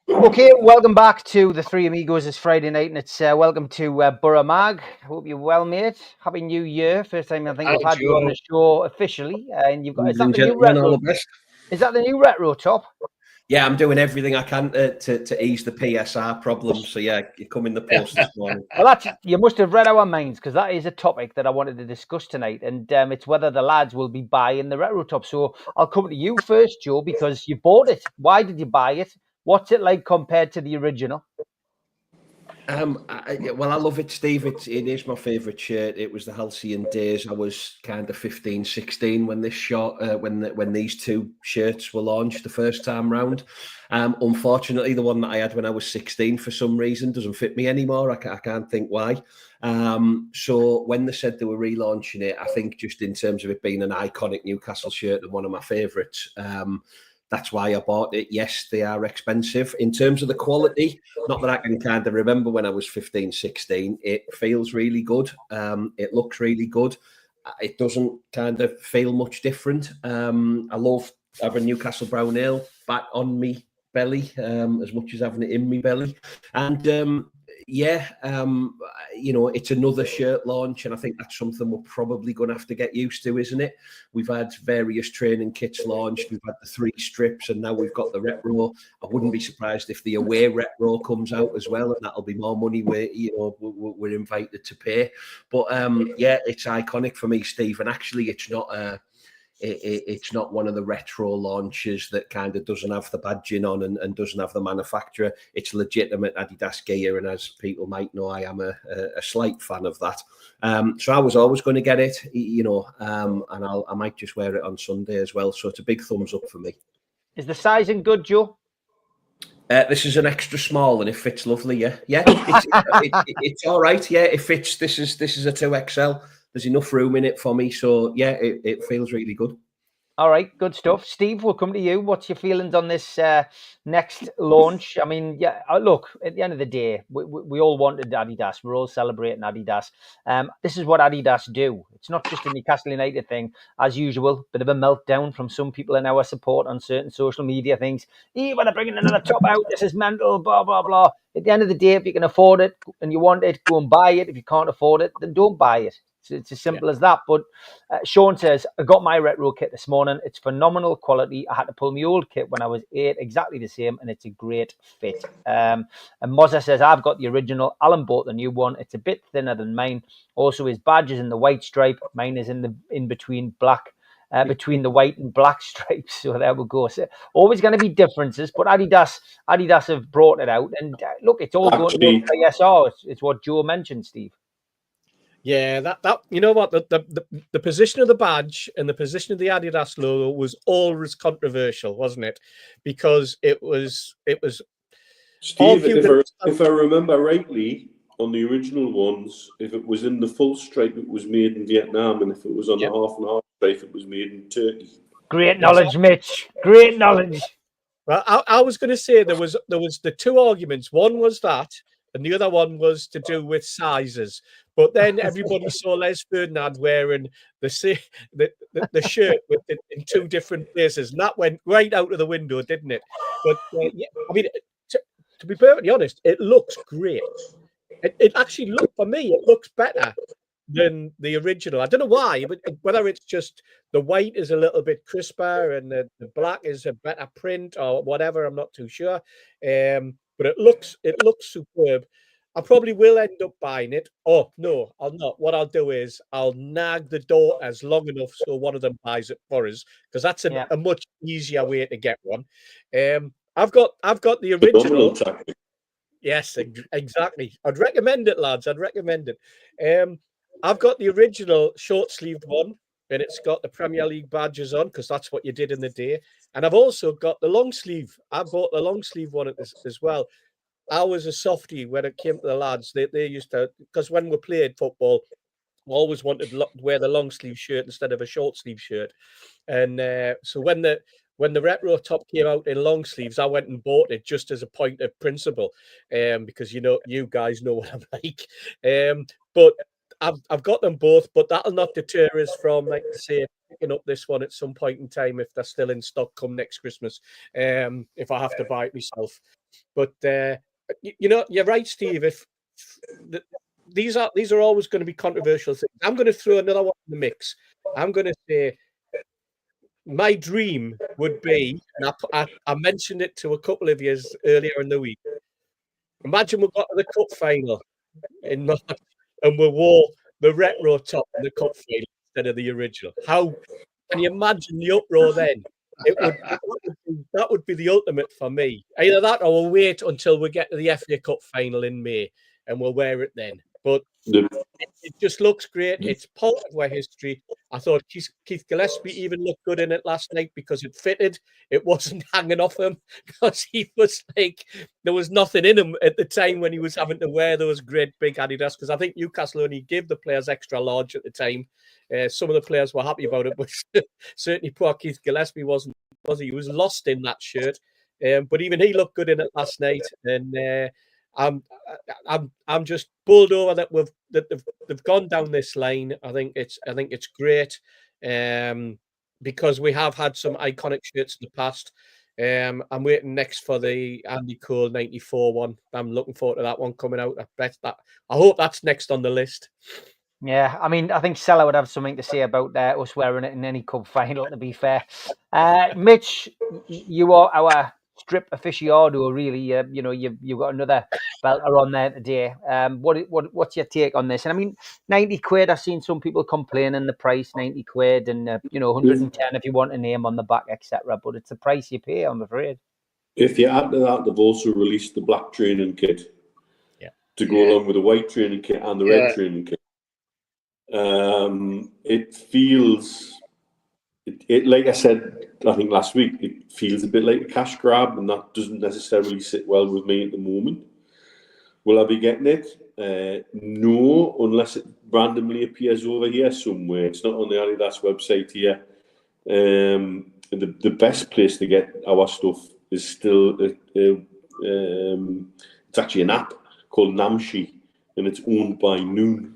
Okay, welcome back to the Three Amigos. It's Friday night, and it's welcome to Borough Mag. Hope you're well, mate. Happy New Year! First time I think we've had you on the show officially, and you've got is that the new retro? Is that the new retro top? Yeah, I'm doing everything I can to ease the PSR problem. So yeah, you come in the post this morning. Well, you must have read our minds, because that is a topic that I wanted to discuss tonight, and it's whether the lads will be buying the retro top. So I'll come to you first, Joe, because you bought it. Why did you buy it? What's it like compared to the original? Well, I love it, Steve. It is my favourite shirt. It was the halcyon days. I was kind of 15, 16 when this when these two shirts were launched the first time round. Unfortunately, the one that I had when I was 16, for some reason, doesn't fit me anymore. I can't think why. So when they said they were relaunching it, I think just in terms of it being an iconic Newcastle shirt and one of my favourites, that's why I bought it. Yes, they are expensive. In terms of the quality, not that I can kind of remember when I was 15, 16, it feels really good. It looks really good. It doesn't kind of feel much different. I love having Newcastle Brown Ale back on me belly, as much as having it in me belly. And it's another shirt launch, and I think that's something we're probably going to have to get used to, isn't it? We've had various training kits launched. We've had the 3 strips, and now we've got the retro. I wouldn't be surprised if the away retro comes out as well, and that'll be more money we're invited to pay. But it's iconic for me, Steve. And actually, it's not one of the retro launches that kind of doesn't have the badging on and doesn't have the manufacturer. It's legitimate Adidas gear, and as people might know, I am a slight fan of that. So I was always going to get it, and I might just wear it on Sunday as well. So it's a big thumbs up for me. Is the sizing good, Joe? This is an extra small, and it fits lovely. Yeah. It's all right. Yeah, it fits. This is a 2XL. There's enough room in it for me, so yeah, it feels really good. All right, good stuff. Steve, we'll come to you. What's your feelings on this next launch? I mean, look, at the end of the day, we all wanted Adidas. We're all celebrating Adidas. This is what Adidas do. It's not just a Newcastle United thing. As usual, bit of a meltdown from some people in our support on certain social media things. When they're bringing another top out, this is mental, blah, blah, blah. At the end of the day, if you can afford it and you want it, go and buy it. If you can't afford it, then don't buy it. It's as simple as that. But Sean says, I got my retro kit this morning. It's phenomenal quality. I had to pull my old kit when I was 8, exactly the same, and it's a great fit. And Mozza says, I've got the original. Alan bought the new one. It's a bit thinner than mine. Also, his badge is in the white stripe. Mine is in between black. Between the white and black stripes. So there we go. So always going to be differences, but Adidas have brought it out. And look, it's all going to be PSR. It's what Joe mentioned, Steve. Yeah, that you know what, the position of the badge and the position of the Adidas logo was always controversial, wasn't it? Because it was Steve, if I remember rightly, on the original ones, if it was in the full stripe, it was made in Vietnam, and if it was on the half and half stripe, it was made in Turkey. Great knowledge, Mitch. Great knowledge. Well, I was going to say there was the 2 arguments. One was that, and the other one was to do with sizes. But then everybody saw Les Ferdinand wearing the shirt in 2 different places, and that went right out of the window, didn't it? But I mean, to be perfectly honest, it looks great. It actually for me, it looks better than the original. I don't know why, but whether it's just the white is a little bit crisper and the black is a better print or whatever, I'm not too sure. But it looks superb. I probably will end up buying it. Oh, no, I'll not. What I'll do is I'll nag the daughters long enough so one of them buys it for us, because that's a much easier way to get one. I've got the original. Yes, exactly. I'd recommend it, lads. I'd recommend it. I've got the original short-sleeved one, and it's got the Premier League badges on, because that's what you did in the day. And I've also got the long sleeve. I bought the long sleeve one as well. I was a softie when it came to the lads. They used to, because when we played football, always wanted to wear the long sleeve shirt instead of a short sleeve shirt. And so when the retro top came out in long sleeves, I went and bought it just as a point of principle, because you guys know what I'm like. But I've got them both, but that'll not deter us from, like I say, picking up this one at some point in time if they're still in stock come next Christmas. If I have to buy it myself. But you're right, Steve. These are always going to be controversial things. I'm going to throw another one in the mix. I'm going to say my dream would be, and I mentioned it to a couple of you earlier in the week. Imagine we got to the cup final in March and we wore the retro top in the cup final instead of the original. How can you imagine the uproar then? That would be the ultimate for me. Either that or we'll wait until we get to the FA Cup final in May and we'll wear it then. But it just looks great. It's part of our history. I thought Keith Gillespie even looked good in it last night because it fitted. It wasn't hanging off him because he was like, there was nothing in him at the time when he was having to wear those great big Adidas, because I think Newcastle only gave the players extra large at the time. Some of the players were happy about it, but certainly poor Keith Gillespie wasn't, was he? He was lost in that shirt. But even he looked good in it last night. And I'm just bowled over that they've gone down this line. I think it's great, because we have had some iconic shirts in the past. I'm waiting next for the Andy Cole 94 one. I'm looking forward to that one coming out. I hope that's next on the list. Yeah, I mean, I think Sella would have something to say about us wearing it in any cup final, to be fair. Mitch, you are our strip aficionado, really. You've got another belter on there today. What's your take on this? And I mean, 90 quid, I've seen some people complaining the price, 90 quid, and 110 if you want a name on the back, etc. But it's the price you pay, I'm afraid. If you add to that, they've also released the black training kit to go along with the white training kit and the red training kit. It feels, like I said, I think last week, it feels a bit like a cash grab, and that doesn't necessarily sit well with me at the moment. Will I be getting it? No, unless it randomly appears over here somewhere. It's not on the Adidas website here. The best place to get our stuff is still, it's actually an app called NUFC, and it's owned by Noon.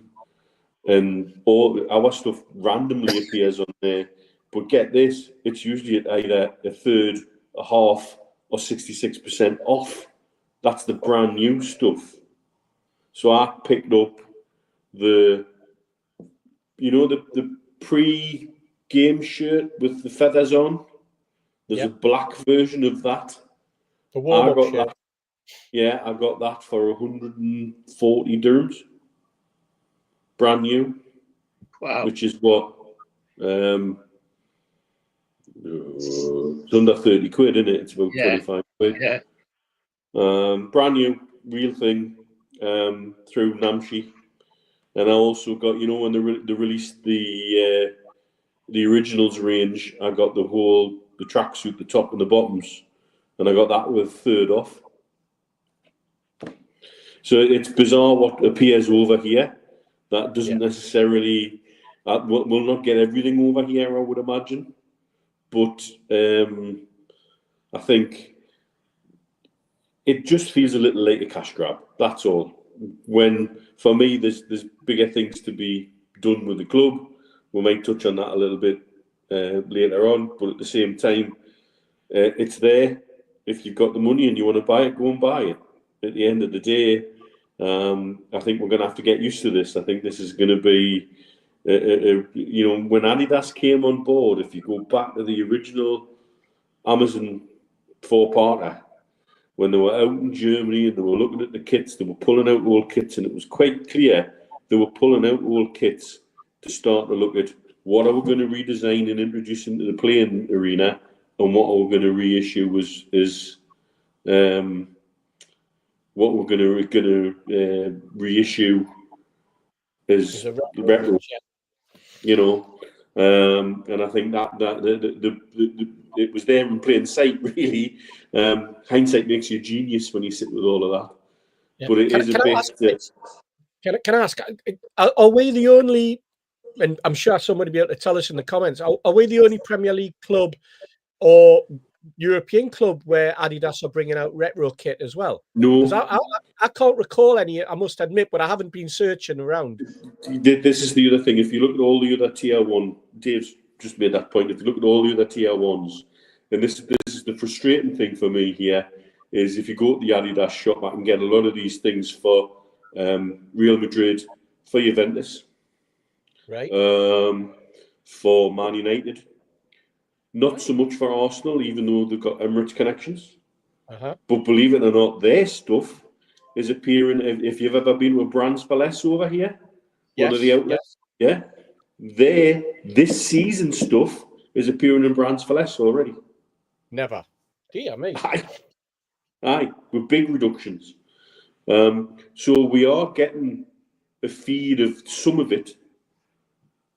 And all our stuff randomly appears on there. But get this, it's usually at either a third, a half, or 66% off. That's the brand new stuff. So I picked up the pre-game shirt with the feathers on. There's a black version of that. The warm-up shirt. That. Yeah, I got that for 140 dirhams. Brand new. Wow. Which is what? It's under 30 quid, isn't it? It's about 25 quid. Yeah. Brand new, real thing, through NUFC. And I also got, when they released the originals range, I got the tracksuit, the top and the bottoms, and I got that with third off. So it's bizarre what appears over here. That doesn't necessarily, will not get everything over here, I would imagine. But I think it just feels a little like a cash grab. That's all. When, for me, there's bigger things to be done with the club. We might touch on that a little bit later on. But at the same time, it's there. If you've got the money and you want to buy it, go and buy it. At the end of the day, I think we're going to have to get used to this. I think this is going to be, when Adidas came on board, if you go back to the original Amazon four-parter, when they were out in Germany and they were looking at the kits, they were pulling out old kits, and it was quite clear they were pulling out old kits to start to look at what are we going to redesign and introduce into the playing arena, and what are we going to reissue is what we're going to reissue is the retro, and I think that it was there in plain sight, really. Hindsight makes you a genius when you sit with all of that. Yeah. But it is a bit. Can I ask, are we the only, and I'm sure somebody will be able to tell us in the comments, are we the only Premier League club or European club where Adidas are bringing out retro kit as well? No, Because I can't recall any, I must admit, but I haven't been searching around. this is the other thing. If you look at all the other tier one, Dave's just made that point. If you look at all the other tier ones, and this is the frustrating thing for me here, is if you go to the Adidas shop, I can get a lot of these things for Real Madrid, for Juventus, Right. for Man United. Not so much for Arsenal, even though they've got Emirates connections. But believe it or not, their stuff is appearing. If you've ever been with Brands for Less over here, one of the outlets, this season stuff is appearing in Brands for Less already. Never. Dear me. Aye, with big reductions. So we are getting a feed of some of it,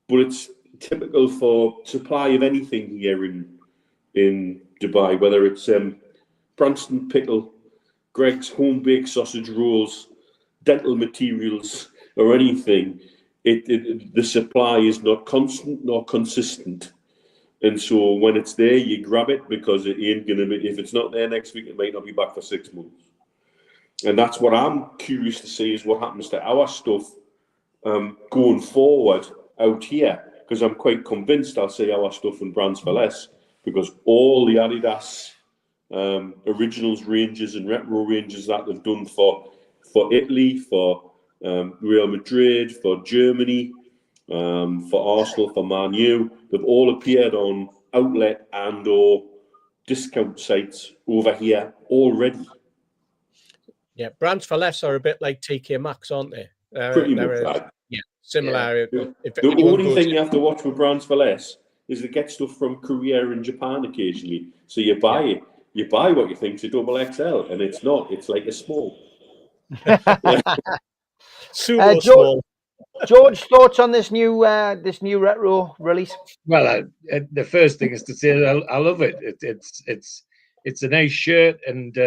but it's typical for supply of anything here in Dubai, whether it's Branston pickle, Greg's home baked sausage rolls, dental materials, or anything. The supply is not constant nor consistent, and so when it's there, you grab it because it ain't gonna be. If it's not there next week, it might not be back for 6 months. And that's what I'm curious to see is what happens to our stuff going forward out here. Because I'm quite convinced I'll see our stuff in Brands for Less, because all the Adidas originals ranges and retro ranges that they've done for Italy, for Real Madrid, for Germany, for Arsenal, for Man U, they've all appeared on outlet and or discount sites over here already. Yeah, Brands for Less are a bit like TK Maxx, aren't they? Pretty much that. Yeah, similar. Yeah. The only thing you have to watch with Brands for Less is they get stuff from Korea and Japan occasionally. So you buy it, you buy what you think's a double XL, and it's not. It's like a small. Super small. George, thoughts on this new retro release? Well, the first thing is to say I love it. It's a nice shirt, and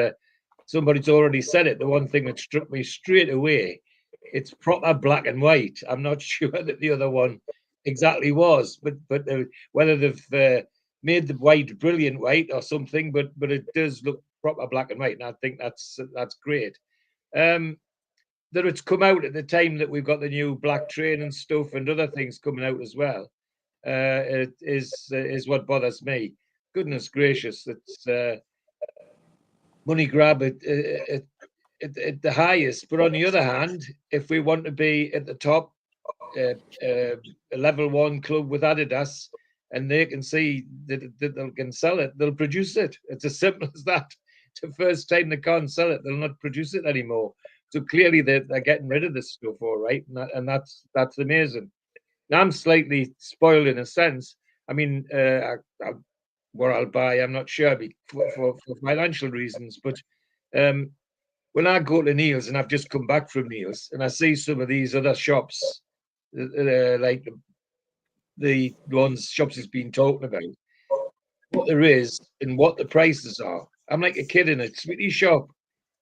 somebody's already said it. The one thing that struck me straight away, it's proper black and white. I'm not sure that the other one exactly was, but whether they've made the white brilliant white or something, but it does look proper black and white, and I think that's great. That it's come out at the time that we've got the new black train and stuff and other things coming out as well. It is what bothers me. Goodness gracious, it's money grab at the highest. But on the other hand, if we want to be at the top, a level 1 club with Adidas, and they can see that they can sell it, they'll produce it. It's as simple as that. The first time they can't sell it, they'll not produce it anymore. So clearly they're getting rid of this stuff, all right, and that's amazing. Now I'm slightly spoiled in a sense. I mean, what I'll buy, I'm not sure for financial reasons, but when I go to Neil's, and I've just come back from Neil's, and I see some of these other shops, like the shops has been talking about, what there is and what the prices are. I'm like a kid in a sweetie shop.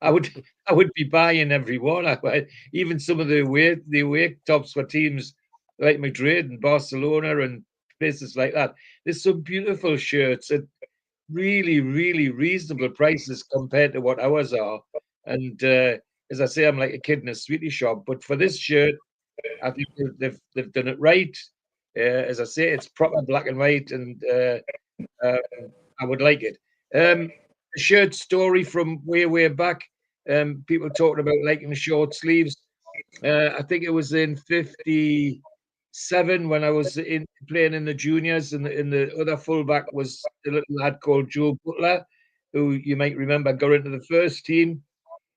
I would be buying every one. Even some of the away tops for teams like Madrid and Barcelona and places like that. There's some beautiful shirts at really, really reasonable prices compared to what ours are. And as I say, I'm like a kid in a sweetie shop. But for this shirt, I think they've done it right. As I say, it's proper black and white, and I would like it. A shirt story from way back. People talking about liking short sleeves. I think it was in '57 when I was playing in the juniors, and the other fullback was a little lad called Joe Butler, who you might remember got into the first team.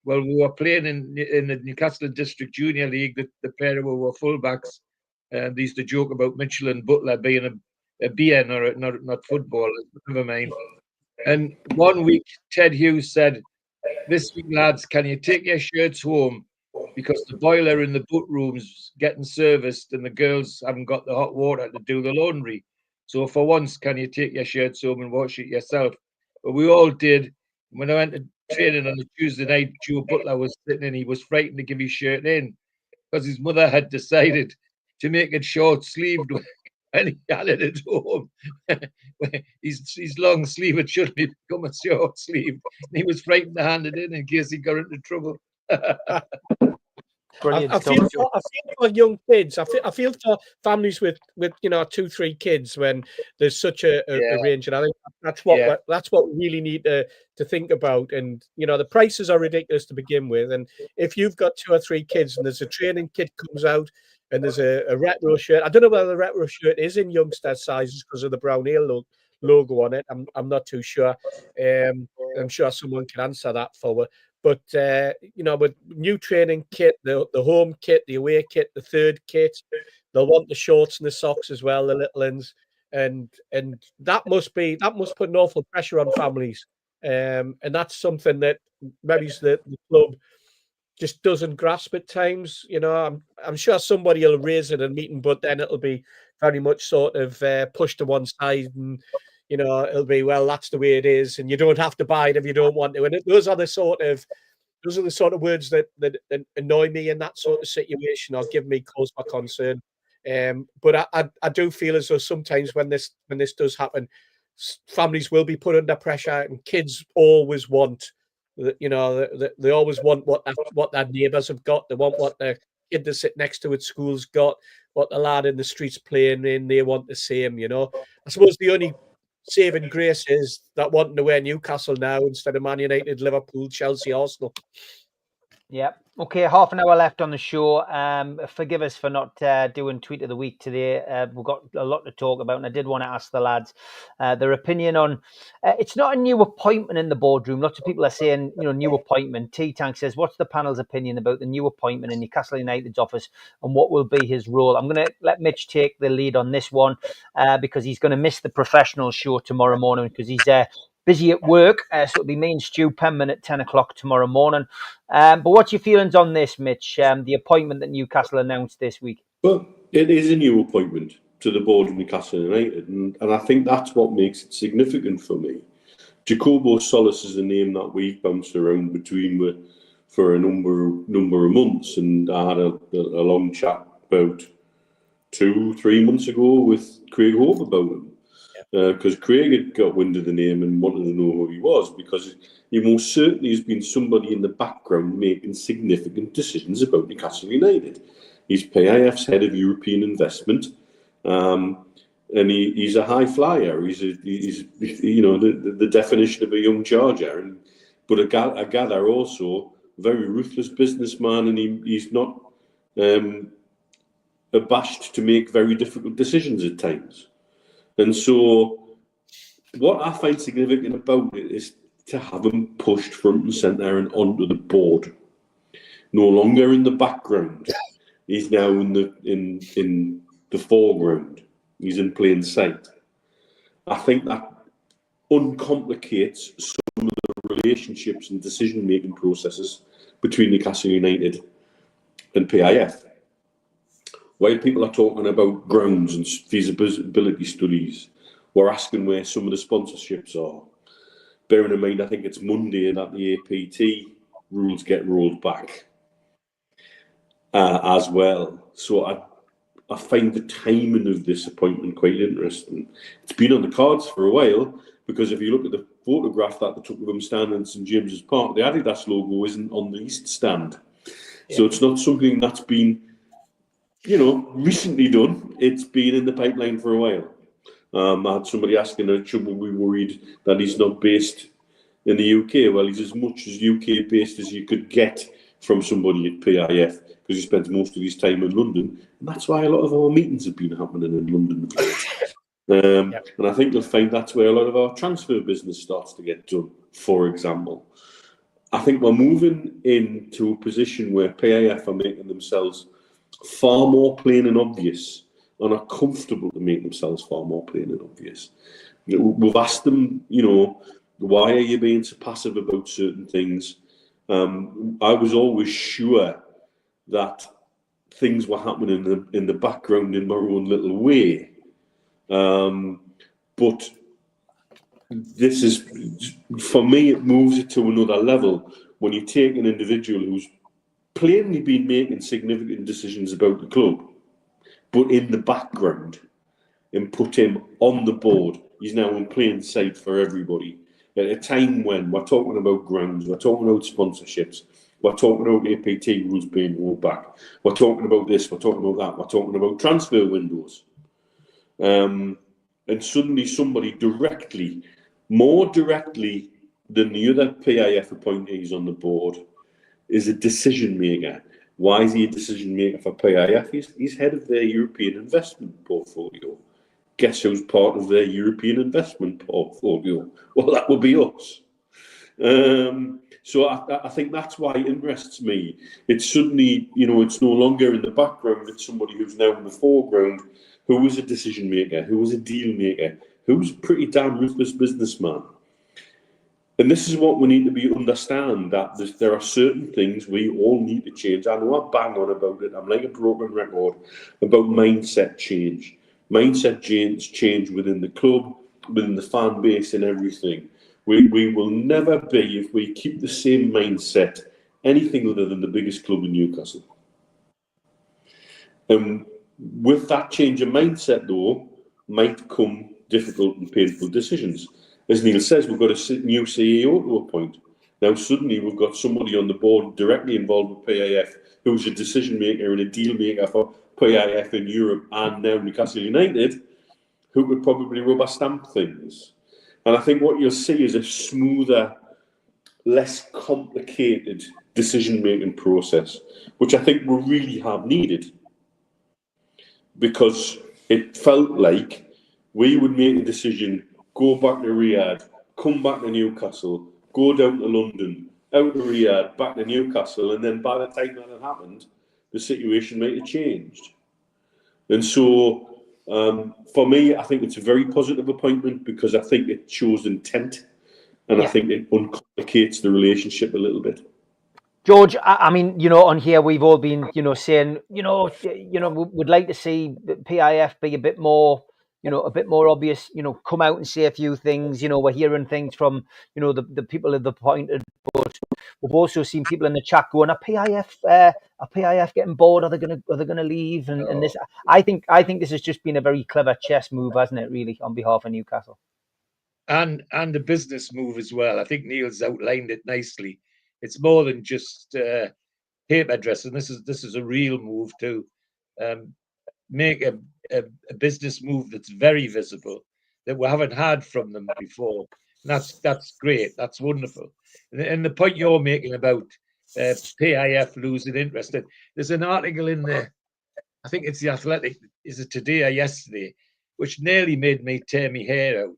Well, we were playing in the Newcastle District Junior League. The pair of us were fullbacks. They used to joke about Mitchell and Butler being a BN or not footballers, but never mind. And one week, Ted Hughes said, "This week, lads, can you take your shirts home? Because the boiler in the boot room's getting serviced and the girls haven't got the hot water to do the laundry. So for once, can you take your shirts home and wash it yourself?" But we all did. When I went to training on a Tuesday night, Joe Butler was sitting in. He was frightened to give his shirt in. because his mother had decided to make it short-sleeved and he had it at home. his long sleeve had suddenly become a short sleeve. And he was frightened to hand it in case he got into trouble. Brilliant I stuff. feel for young kids. I feel for families with 2-3 kids when there's such a range, and I think that's what we really need to think about. And the prices are ridiculous to begin with, and if you've got 2 or 3 kids and there's a training kit comes out and there's a retro shirt, I don't know whether the retro shirt is in youngster sizes because of the Brown Ale logo on it. I'm not too sure. I'm sure someone can answer that for us. But with new training kit, the home kit, the away kit, the third kit, they'll want the shorts and the socks as well, the little ones, and that must put an awful pressure on families, and that's something that maybe the club just doesn't grasp at times. I'm sure somebody will raise it in a meeting, but then it'll be very much sort of pushed to one side and. It'll be, well, that's the way it is, and you don't have to buy it if you don't want to. And those are the sort of words that annoy me in that sort of situation or give me cause for concern. But I do feel as though sometimes when this does happen, families will be put under pressure, and kids always want, they always want what their neighbours have got. They want what the kid that sit next to at school's got, what the lad in the streets playing in. They want the same. I suppose the only saving grace is that wanting to wear Newcastle now instead of Man United, Liverpool, Chelsea, Arsenal. Yeah. Okay, half an hour left on the show. Forgive us for not doing Tweet of the Week today. We've got a lot to talk about, and I did want to ask the lads their opinion on. It's not a new appointment in the boardroom. Lots of people are saying, new appointment. T-Tank says, what's the panel's opinion about the new appointment in Newcastle United's office, and what will be his role? I'm going to let Mitch take the lead on this one because he's going to miss the professional show tomorrow morning because he's busy at work, so it'll be me and Stu Penman at 10 o'clock tomorrow morning. But what's your feelings on this, Mitch, the appointment that Newcastle announced this week? Well, it is a new appointment to the board of Newcastle United, and I think that's what makes it significant for me. Jacobo Solis is a name that we've bounced around between for a number of months, and I had a long chat about 2-3 months ago with Craig Hope about him. Because Craig had got wind of the name and wanted to know who he was, because he most certainly has been somebody in the background making significant decisions about Newcastle United. He's PIF's head of European investment, and he's a high flyer. He's the definition of a young charger, but I gather also very ruthless businessman, and he's not abashed to make very difficult decisions at times. And so what I find significant about it is to have him pushed front and centre and onto the board. No longer in the background. He's now in the foreground. He's in plain sight. I think that uncomplicates some of the relationships and decision-making processes between Newcastle United and PIF. While people are talking about grounds and feasibility studies, we're asking where some of the sponsorships are. Bearing in mind, I think it's Monday that the APT rules get rolled back as well. So I find the timing of this appointment quite interesting. It's been on the cards for a while, because if you look at the photograph that they took of him standing in St James's Park, the Adidas logo isn't on the East stand. Yeah. So it's not something that's been recently done. It's been in the pipeline for a while. I had somebody asking, should we be worried that he's not based in the UK? Well, he's as much as UK based as you could get from somebody at PIF, because he spends most of his time in London, and that's why a lot of our meetings have been happening in London. And I think you'll find that's where a lot of our transfer business starts to get done, for example. I think we're moving into a position where PIF are making themselves far more plain and obvious, and are comfortable to make themselves far more plain and obvious. We've asked them, why are you being so passive about certain things? I was always sure that things were happening in the background in my own little way. But this is, for me, it moves it to another level when you take an individual who's plainly been making significant decisions about the club, but in the background, and put him on the board. He's now in plain sight for everybody. At a time when we're talking about grounds, we're talking about sponsorships, we're talking about APT rules being rolled back, we're talking about this, we're talking about that, we're talking about transfer windows. And suddenly somebody directly, more directly than the other PIF appointees on the board, is a decision maker. Why is he a decision maker for PIF? He's head of their European investment portfolio. Guess who's part of their European investment portfolio? Well, that would be us. So I think that's why it interests me. It's suddenly, it's no longer in the background. It's somebody who's now in the foreground, who was a decision maker, who was a deal maker, who was a pretty damn ruthless businessman. And this is what we need to understand, that there are certain things we all need to change. I know I bang on about it. I'm like a broken record about mindset change. Mindset change within the club, within the fan base and everything. We will never be, if we keep the same mindset, anything other than the biggest club in Newcastle. And with that change of mindset, though, might come difficult and painful decisions. As Neil says, we've got a new CEO to appoint. Now, suddenly, we've got somebody on the board directly involved with PIF who's a decision maker and a deal maker for PIF in Europe and now Newcastle United, who could probably rubber stamp things. And I think what you'll see is a smoother, less complicated decision-making process, which I think we really have needed. Because it felt like we would make a decision, go back to Riyadh, come back to Newcastle, go down to London, out to Riyadh, back to Newcastle, and then by the time that had happened, the situation might have changed. And so, for me, I think it's a very positive appointment because I think it shows intent, and I think it uncomplicates the relationship a little bit. George, I mean, on here we've all been, saying, we'd like to see PIF be a bit more, a bit more obvious, come out and say a few things. We're hearing things from, the people that have appointed, but we've also seen people in the chat going, are PIF getting bored? Are they gonna leave? And this, I think this has just been a very clever chess move, hasn't it? Really, on behalf of Newcastle, and a business move as well. I think Neil's outlined it nicely. It's more than just paper dressing. This is a real move to make a business move that's very visible, that we haven't had from them before. And that's great. That's wonderful. And the point you're making about PIF losing interest, there's an article in there, I think it's The Athletic, is it today or yesterday, which nearly made me tear my hair out.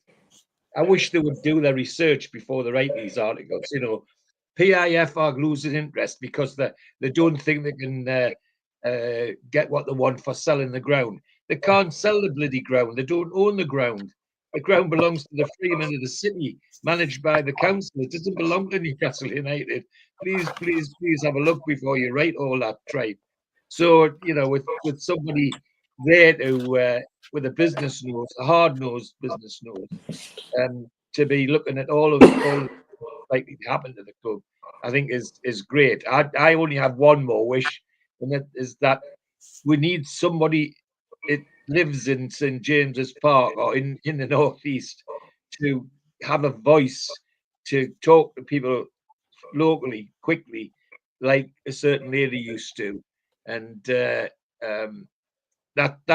I wish they would do their research before they write these articles. PIF are losing interest because they don't think they can get what they want for selling the ground. They can't sell the bloody ground. They don't own the ground. The ground belongs to the freemen of the city, managed by the council. It doesn't belong to Newcastle United. Please have a look before you write all that tripe. So, with somebody there with a business nose, a hard-nosed business nose, to be looking at all likely to happen to the club, I think is great. I only have one more wish, and that is that we need somebody that lives in St James's Park or in the northeast to have a voice, to talk to people locally quickly, like a certain lady used to, and that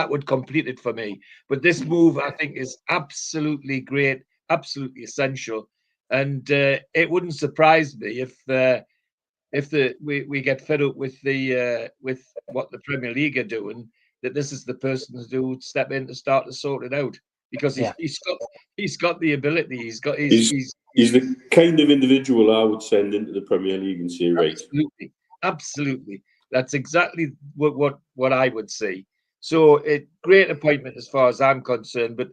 would complete it for me. But this move, I think, is absolutely great, absolutely essential. And it wouldn't surprise me if we get fed up with what the Premier League are doing, that this is the person who would step in to start to sort it out, because he's got the ability. He's the kind of individual I would send into the Premier League and say, right, absolutely. That's exactly what I would say. So, great appointment as far as I'm concerned. But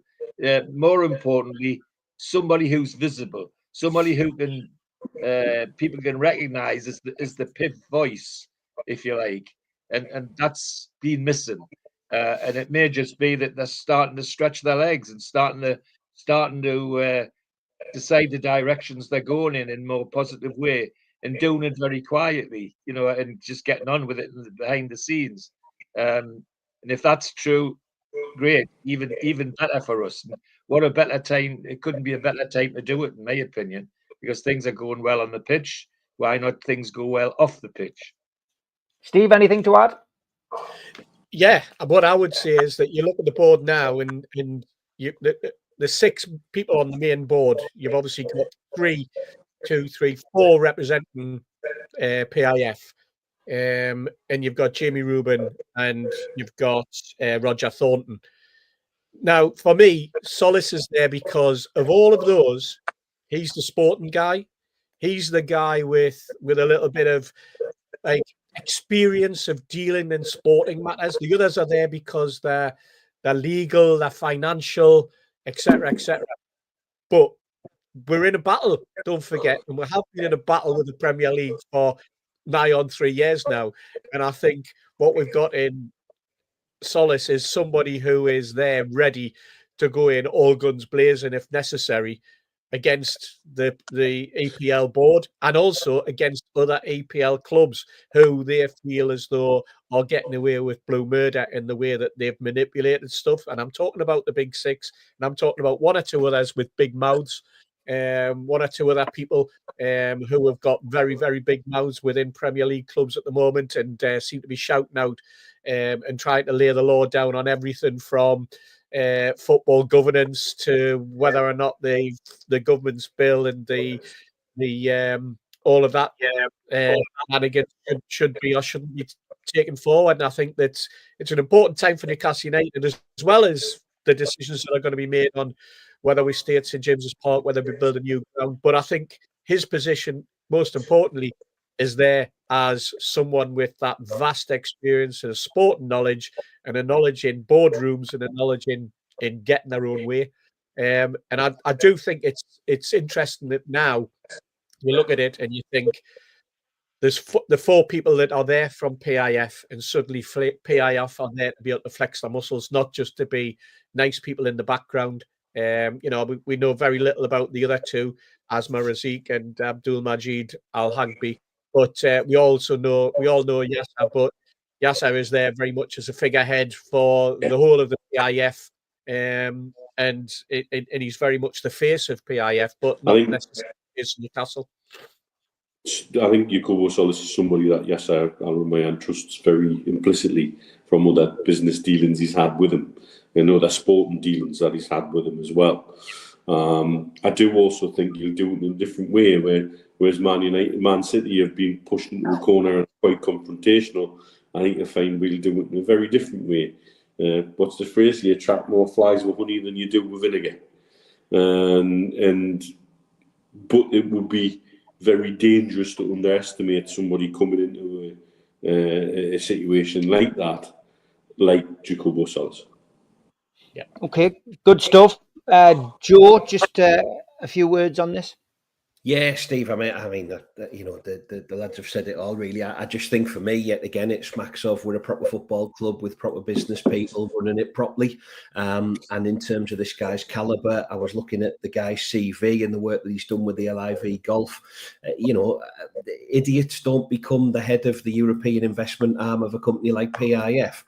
more importantly, somebody who's visible. Somebody who can people can recognise as the PIF voice, if you like, and that's been missing. And it may just be that they're starting to stretch their legs and starting to decide the directions they're going in a more positive way. and doing it very quietly, and just getting on with it behind the scenes. And if that's true, great, even better for us. What a better time! It couldn't be a better time to do it, in my opinion, because things are going well on the pitch. Why not things go well off the pitch? Steve, anything to add? Yeah, what I would say is that you look at the board now, and the 6 people on the main board. You've obviously got 4 representing PIF, and you've got Jamie Rubin and you've got Roger Thornton. Now, for me, Solis is there because of all of those. He's the sporting guy. He's the guy with a little bit of like experience of dealing in sporting matters. The others are there because they're legal, they're financial, etc., etc. But we're in a battle, don't forget, and we have been in a battle with the Premier League for nigh on 3 years now. And I think what we've got in Solis is somebody who is there ready to go in all guns blazing if necessary against the EPL board and also against other EPL clubs who they feel as though are getting away with blue murder in the way that they've manipulated stuff. And I'm talking about the big 6, and I'm talking about 1 or 2 others with big mouths, 1 or 2 other people who have got very, very big mouths within Premier League clubs at the moment and seem to be shouting out and trying to lay the law down on everything from football governance to whether or not the government's bill and the all of that should be or shouldn't be taken forward. And I think that it's an important time for Newcastle United, as well as the decisions that are going to be made on whether we stay at St James's Park, whether we build a new ground. But I think his position, most importantly, is there as someone with that vast experience and a sporting knowledge and a knowledge in boardrooms and a knowledge in getting their own way. And I do think it's interesting that now you look at it and you think there's the 4 people that are there from PIF, and suddenly PIF are there to be able to flex their muscles, not just to be nice people in the background. We know very little about the other 2, Asma Razik and Abdul Majid Al Hagbi. But we all know Yasser, but Yasser is there very much as a figurehead for the whole of the PIF, and he's very much the face of PIF, but not necessarily is Newcastle. I think Jacobo Solis is somebody that Yasser Al-Rumayyan trusts very implicitly from other business dealings he's had with him and other sporting dealings that he's had with him as well. I do also think he'll do it in a different way, whereas Man City have been pushed into a corner and quite confrontational. I think you'll find we'll do it in a very different way. What's the phrase? You attract more flies with honey than you do with vinegar. But it would be very dangerous to underestimate somebody coming into a situation like that, like Jacobo Solis. Yeah. Okay, good stuff. Joe, just a few words on this. Yeah, Steve. I mean, the lads have said it all. Really, I just think for me, yet again, it smacks of we're a proper football club with proper business people running it properly. And in terms of this guy's caliber, I was looking at the guy's CV and the work that he's done with the LIV Golf. Idiots don't become the head of the European investment arm of a company like PIF,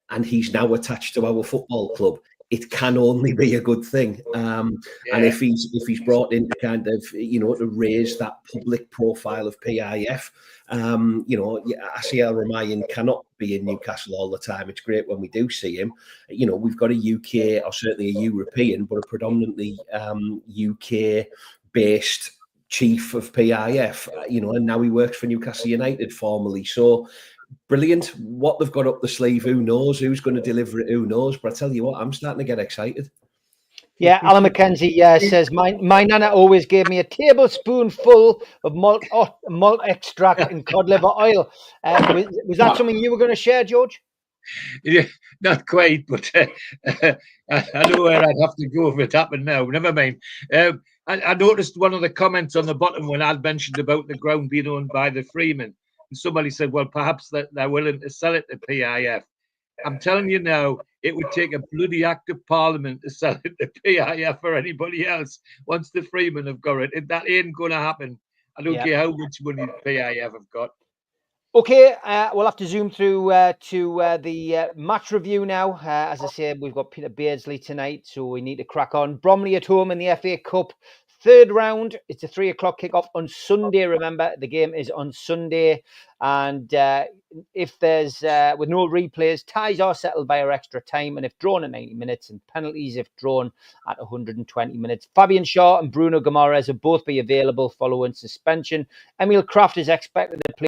and he's now attached to our football club. It can only be a good thing. And if he's brought in to kind of, to raise that public profile of PIF, Asiel Ramayan cannot be in Newcastle all the time. It's great when we do see him. We've got a UK or certainly a European, but a predominantly UK-based chief of PIF, and now he works for Newcastle United formally. So, brilliant. What they've got up the sleeve, who knows? Who's going to deliver it? Who knows? But I tell you what, I'm starting to get excited. Yeah, Alan McKenzie says, my nana always gave me a tablespoonful of malt extract and cod liver oil. Was that something you were going to share, George? Yeah, not quite, but I know where I'd have to go if it happened now. Never mind. I noticed one of the comments on the bottom when I mentioned about the ground being owned by the Freemen. And somebody said, well, perhaps that they're willing to sell it to PIF. I'm telling you now, it would take a bloody act of parliament to sell it to PIF or anybody else once the Freemen have got it. That ain't going to happen. I don't care how much money PIF have got. Okay, we'll have to zoom through to the match review now. As I said, we've got Peter Beardsley tonight, so we need to crack on. Bromley at home in the FA Cup. Third round. It's a 3 o'clock kickoff on Sunday. Remember, the game is on Sunday. And if there's, with no replays, ties are settled by our extra time. And if drawn at 90 minutes, and penalties if drawn at 120 minutes. Fabian Shaw and Bruno Guimaraes will both be available following suspension. Emil Kraft is expected to play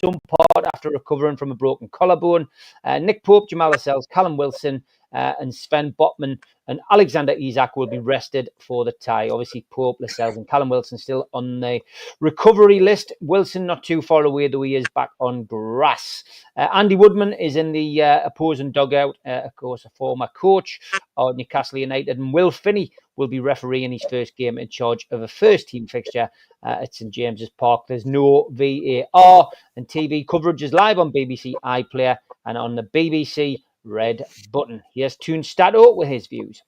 some part after recovering from a broken collarbone. Nick Pope, Jamal Lascelles, Callum Wilson, and Sven Botman and Alexander Isak will be rested for the tie. Obviously, Pope, Lascelles, and Callum Wilson still on the recovery list. Wilson not too far away, though he is back on grass. Andy Woodman is in the opposing dugout, of course, a former coach of Newcastle United, and Will Finney will be refereeing his first game in charge of a first-team fixture at St James's Park. There's no VAR, and TV coverage is live on BBC iPlayer and on the BBC Red Button. Here's Tyne Stato with his views.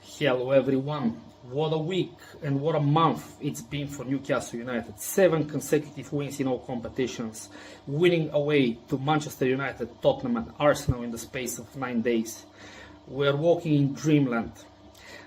Hello everyone. What a week and what a month it's been for Newcastle United. 7 consecutive wins in all competitions, winning away to Manchester United, Tottenham and Arsenal in the space of 9 days. We're walking in dreamland.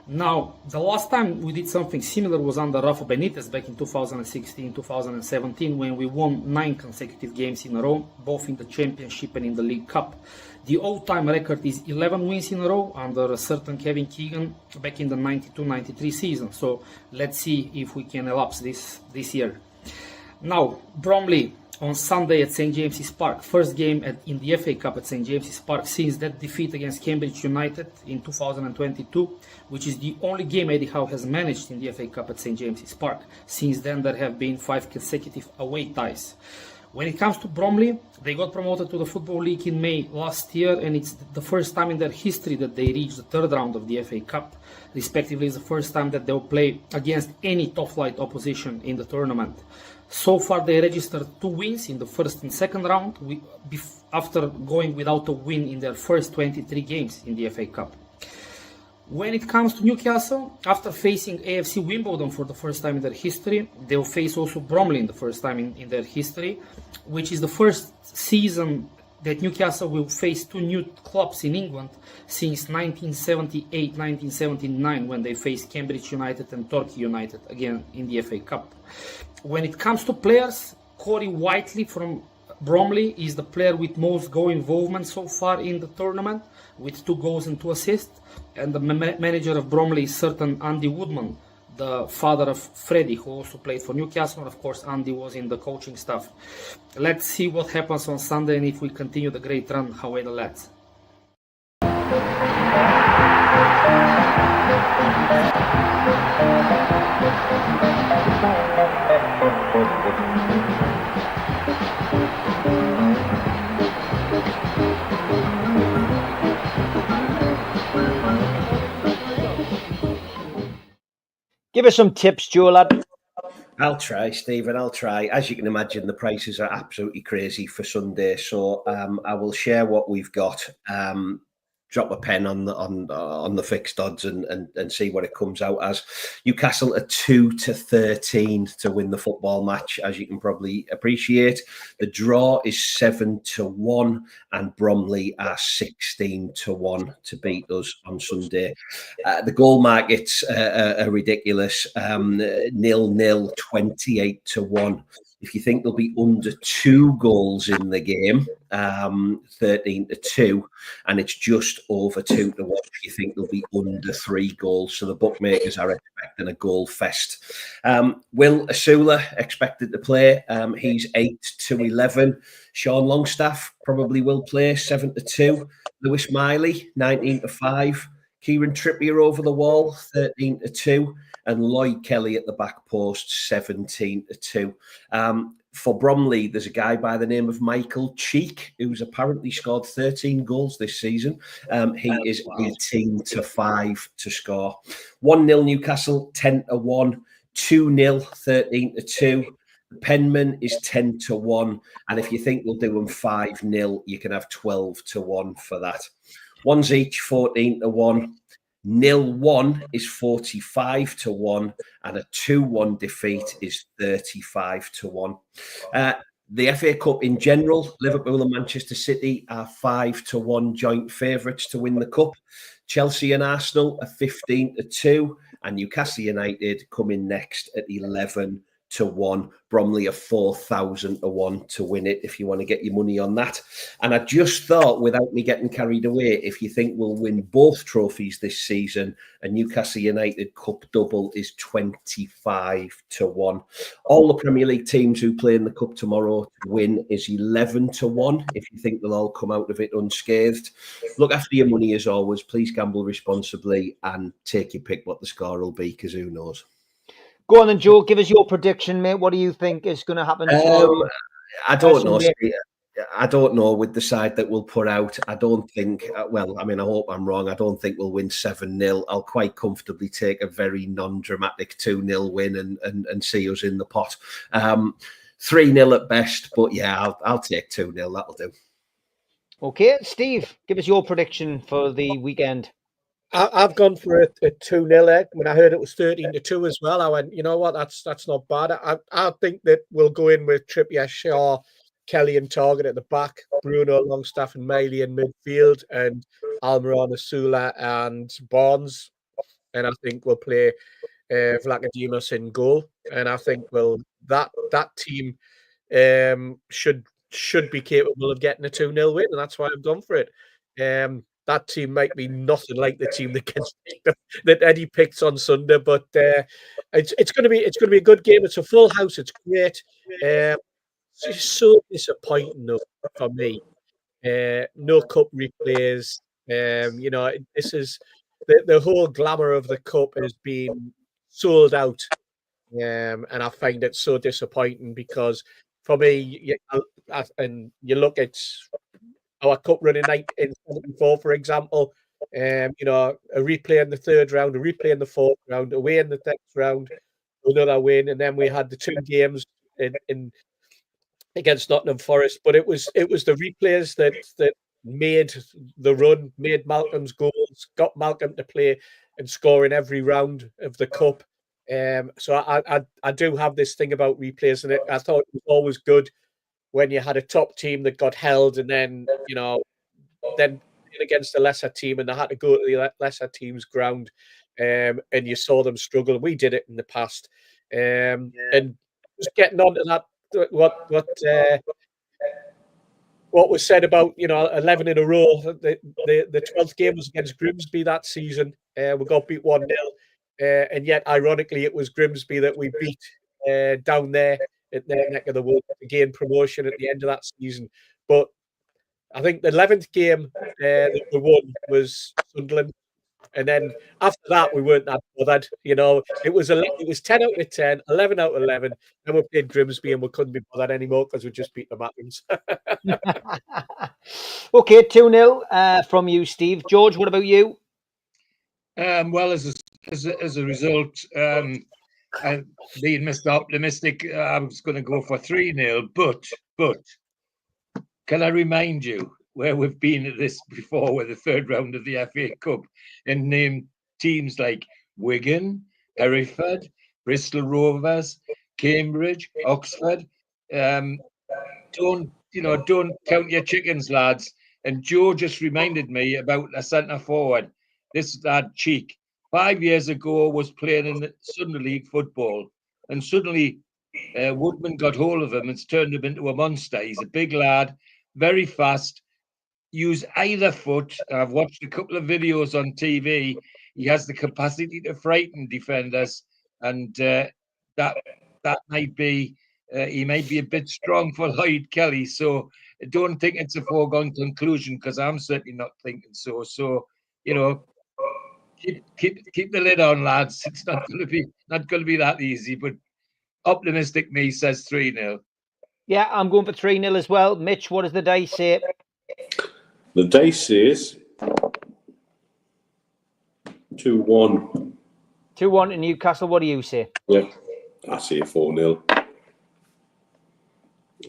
Now, the last time we did something similar was under Rafa Benitez back in 2016-2017 when we won 9 consecutive games in a row, both in the Championship and in the League Cup. The all-time record is 11 wins in a row under a certain Kevin Keegan back in the 92-93 season. So let's see if we can elapse this year. Now, Bromley on Sunday at St James's Park. First game in the FA Cup at St James's Park since that defeat against Cambridge United in 2022, which is the only game Eddie Howe has managed in the FA Cup at St James's Park. Since then, there have been 5 consecutive away ties. When it comes to Bromley, they got promoted to the Football League in May last year, and it's the first time in their history that they reached the third round of the FA Cup. Respectively, it's the first time that they'll play against any top-flight opposition in the tournament. So far, they registered 2 wins in the first and second round, after going without a win in their first 23 games in the FA Cup. When it comes to Newcastle, after facing AFC Wimbledon for the first time in their history, they'll face also Bromley in the first time in their history, which is the first season that Newcastle will face 2 new clubs in England since 1978-1979 when they faced Cambridge United and Torquay United again in the FA Cup. When it comes to players, Corey Whiteley from Bromley is the player with most goal involvement so far in the tournament, with 2 goals and 2 assists. And the manager of Bromley is certain Andy Woodman, the father of Freddie, who also played for Newcastle. And of course, Andy was in the coaching staff. Let's see what happens on Sunday and if we continue the great run away the lads. Give us some tips, Joe, lad. I'll try, Stephen. I'll try. As you can imagine, the prices are absolutely crazy for Sunday, so I will share what we've got. Drop a pen on the fixed odds and see what it comes out as. Newcastle are 2-13 to win the football match, as you can probably appreciate. The draw is 7-1, and Bromley are 16-1 to beat us on Sunday. The goal markets are ridiculous. 0-0, 28-1. If you think there'll be under 2 goals in the game, 13-2, and it's just over 2-1 if you think there'll be under 3 goals. So the bookmakers are expecting a goal fest. Will Asula expected to play. He's 8-11. Sean Longstaff probably will play 7-2. Lewis Miley 19-5. Kieran Trippier over the wall 13-2. And Lloyd Kelly at the back post, 17-2. For Bromley, there's a guy by the name of Michael Cheek, who's apparently scored 13 goals this season. He is 18-5 to score. 1-0 Newcastle, 10-1. 2-0, 13-2. Penman is 10-1. And if you think we'll do them 5-0, you can have 12-1 for that. One's each 14-1. 0-1 is 45-1, and a 2-1 defeat is 35-1. The FA Cup in general, Liverpool and Manchester City are 5-1 joint favourites to win the cup. Chelsea and Arsenal are 15-2, and Newcastle United come in next at 11-1. Bromley are 4,000-1 to win it, if you want to get your money on that. And I just thought, without me getting carried away, if you think we'll win both trophies this season, a Newcastle United Cup double is 25-1. All the Premier League teams who play in the Cup tomorrow to win is 11-1, if you think they'll all come out of it unscathed. Look after your money as always. Please gamble responsibly and take your pick what the score will be, because who knows. Go on then, Joe. Give us your prediction, mate. What do you think is going to happen tomorrow? I don't know. I don't know with the side that we'll put out. I don't think, well, I mean, I hope I'm wrong. I don't think we'll win 7-0. I'll quite comfortably take a very non-dramatic 2-0 win and see us in the pot. 3-0 at best, but yeah, I'll take 2-0. That'll do. Okay, Steve, give us your prediction for the weekend. I've gone for a 2-0. When I heard it was 13-2 as well, I went, you know what, that's not bad. I think that we'll go in with Trippier, Shaw, Kelly and Target at the back, Bruno, Longstaff and Miley in midfield, and Almiron, Asula and Barnes. And I think we'll play Vlachodimos in goal. And I think that team should be capable of getting a 2-0 win, and that's why I've gone for it. That team might be nothing like the team that Eddie picks on Sunday, but it's going to be a good game. It's a full house. It's great. It's so disappointing though for me. No cup replays. This is the whole glamour of the cup has been sold out, and I find it so disappointing because for me, you look at our cup running night in 74, for example, a replay in the third round, a replay in the fourth round, away in the next round, another win, and then we had the 2 games in against Nottingham Forest. But it was the replays that made the run, made Malcolm's goals, got Malcolm to play and score in every round of the cup. So I do have this thing about replays, and I thought it was always good when you had a top team that got held and then against a lesser team and they had to go to the lesser team's ground, and you saw them struggle. We did it in the past. And just getting on to that, what was said about 11 in a row. The 12th game was against Grimsby that season. We got beat 1-0, and yet ironically it was Grimsby that we beat down there at their neck of the woods to gain promotion at the end of that season. But I think the 11th game that we won was Sunderland, and then after that we weren't that bothered. It was 10 out of 10, 11 out of 11. Then we played Grimsby and we couldn't be bothered anymore because we just beat the Matthews. Okay, 2-0 from you, Steve. George, what about you? Well, as a result, and being Mr. Optimistic, I was going to go for 3-0, but can I remind you where we've been at this before with the third round of the FA Cup and name teams like Wigan, Hereford, Bristol Rovers, Cambridge, Oxford. Don't count your chickens, lads. And Joe just reminded me about a centre forward. This lad Cheek, 5 years ago, was playing in the Sunday League football, and suddenly Woodman got hold of him and turned him into a monster. He's a big lad, very fast, use either foot. I've watched a couple of videos on TV. He has the capacity to frighten defenders, and that might be, he might be a bit strong for Lloyd Kelly. So I don't think it's a foregone conclusion, because I'm certainly not thinking so. So, keep the lid on, lads. It's not going to be that easy, but optimistic me says 3-0. Yeah, I'm going for 3-0 as well. Mitch, what does the dice say? The dice says 2-1. 2-1 to Newcastle. What do you say? Yeah, I say 4-0.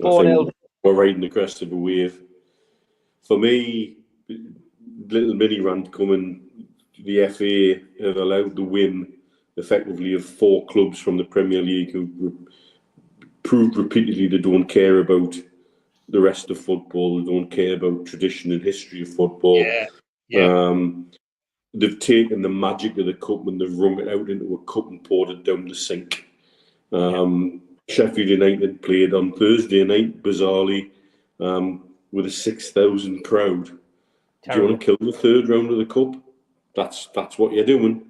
4-0. We're riding the crest of a wave. For me, little mini rant coming. The FA have allowed the whim, effectively, of 4 clubs from the Premier League who proved repeatedly they don't care about the rest of football. They don't care about tradition and history of football. They've taken the magic of the cup and they've wrung it out into a cup and poured it down the sink. Sheffield United played on Thursday night, bizarrely, with a 6,000 crowd. Do you want to kill the third round of the cup? That's what you're doing.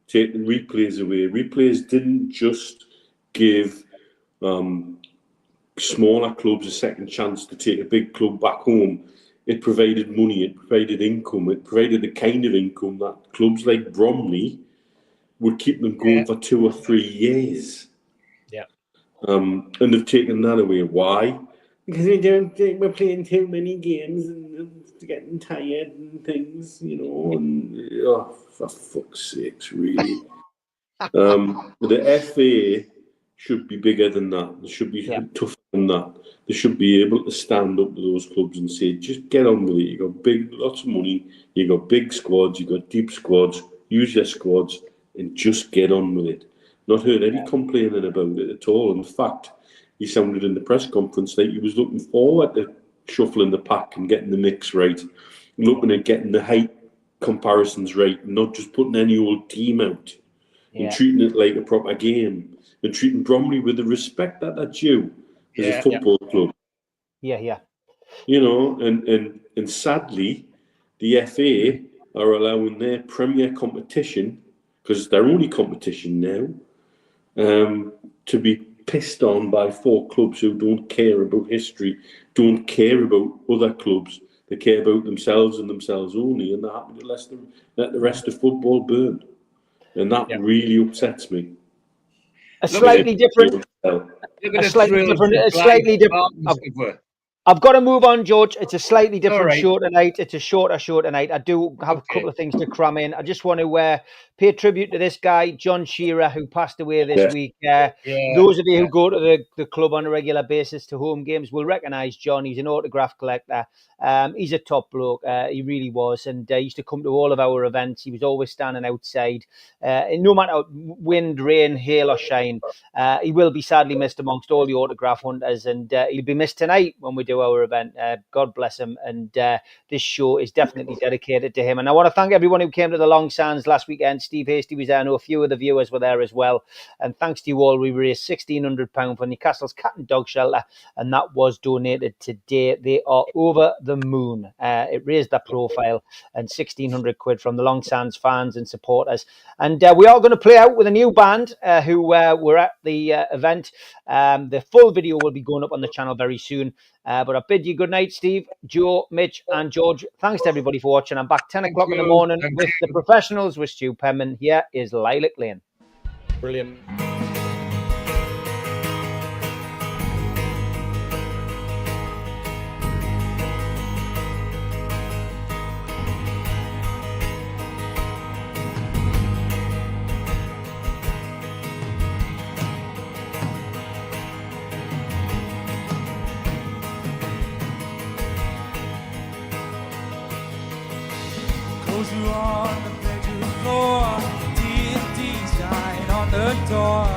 Taking replays away. Replays didn't just give smaller clubs a second chance to take a big club back home. It provided money, it provided income, it provided the kind of income that clubs like Bromley would keep them going for 2 or 3 years. And they've taken that away. Why? Because we're playing too many games and getting tired and things, and for fuck's sakes, really. The FA should be bigger than that. They should be tougher than that. They should be able to stand up to those clubs and say, just get on with it. You got lots of money, you got big squads, you got deep squads, use your squads and just get on with it. Not heard any complaining about it at all. In fact, he sounded in the press conference like he was looking forward to shuffling the pack and getting the mix right, looking at getting the height comparisons right, and not just putting any old team out and treating it like a proper game and treating Bromley with the respect that they're due as a football club. And sadly, the FA are allowing their premier competition, because it's their only competition now, to be pissed on by 4 clubs who don't care about history, don't care about other clubs. They care about themselves and themselves only, and they're happy to let the rest of football burn. And that really upsets me. Slightly different. I've got to move on, George. It's a slightly different shorter night. It's a shorter night. I do have a couple of things to cram in. I just want to pay tribute to this guy, John Shearer, who passed away this week. Those of you who go to the club on a regular basis to home games will recognise John. He's an autograph collector. He's a top bloke. He really was. And he used to come to all of our events. He was always standing outside. No matter wind, rain, hail or shine, he will be sadly missed amongst all the autograph hunters. And he'll be missed tonight when we do our event. God bless him. And this show is definitely dedicated to him. And I want to thank everyone who came to the Long Sands last weekend. Steve Hasty was there. I know a few of the viewers were there as well. And thanks to you all, we raised £1,600 for Newcastle's cat and dog shelter. And that was donated today. They are over the moon. It raised their profile, and 1,600 quid from the Long Sands fans and supporters. And we are going to play out with a new band who were at the event. The full video will be going up on the channel very soon. But I bid you good night, Steve, Joe, Mitch and George. Thanks to everybody for watching. I'm back 10 o'clock in the morning with the professionals with Stu Penman. Here is Lilac Lane. Brilliant. You on the bedroom floor, D&D sign on the door.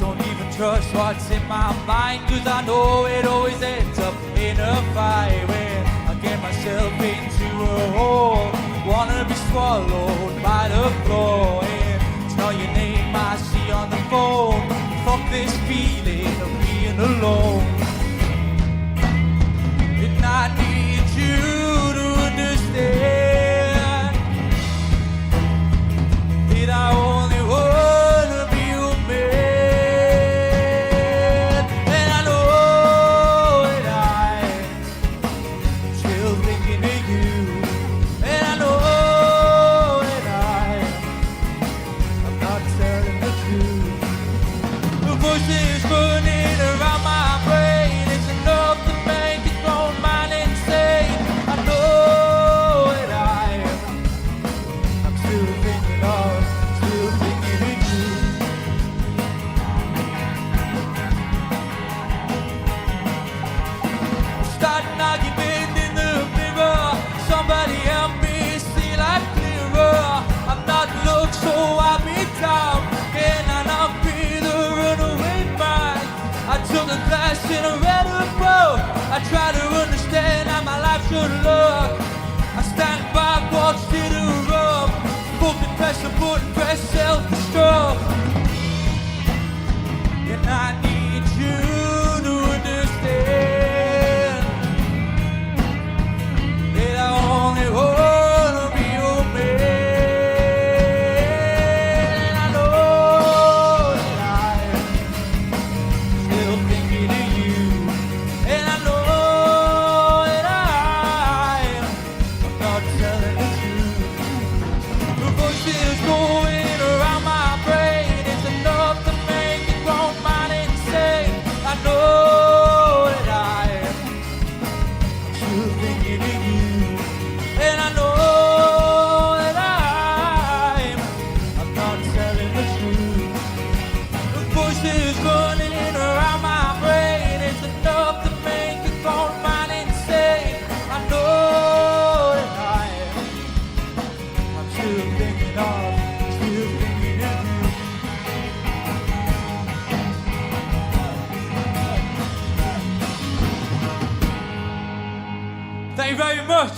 Don't even trust what's in my mind, cause I know it always ends up in a fight. When I get myself into a hole, wanna be swallowed by the floor. And it's not your name I see on the phone. Fuck this feeling of being alone. And I need you to understand I only wanna be your man. And I know that I'm still thinking of you. And I know that I'm not telling the truth. The voices burning around my brain. It's enough to make its own mind insane. I try to understand how my life should look. I stand back, watch it erupt. Fucking press the button, press self-destruct. And I need you to understand that I only wanna be your man. And I know that I am still thinking of you. And I know that I'm not telling the truth. The voices going around my brain, it's enough to make it grown mind insane. I know that I'm still thinking of you. And I know that I'm not telling the truth. The voices running around my brain, it's enough to make it grown mind insane. I know that I'm still thinking of you. Thank you very much.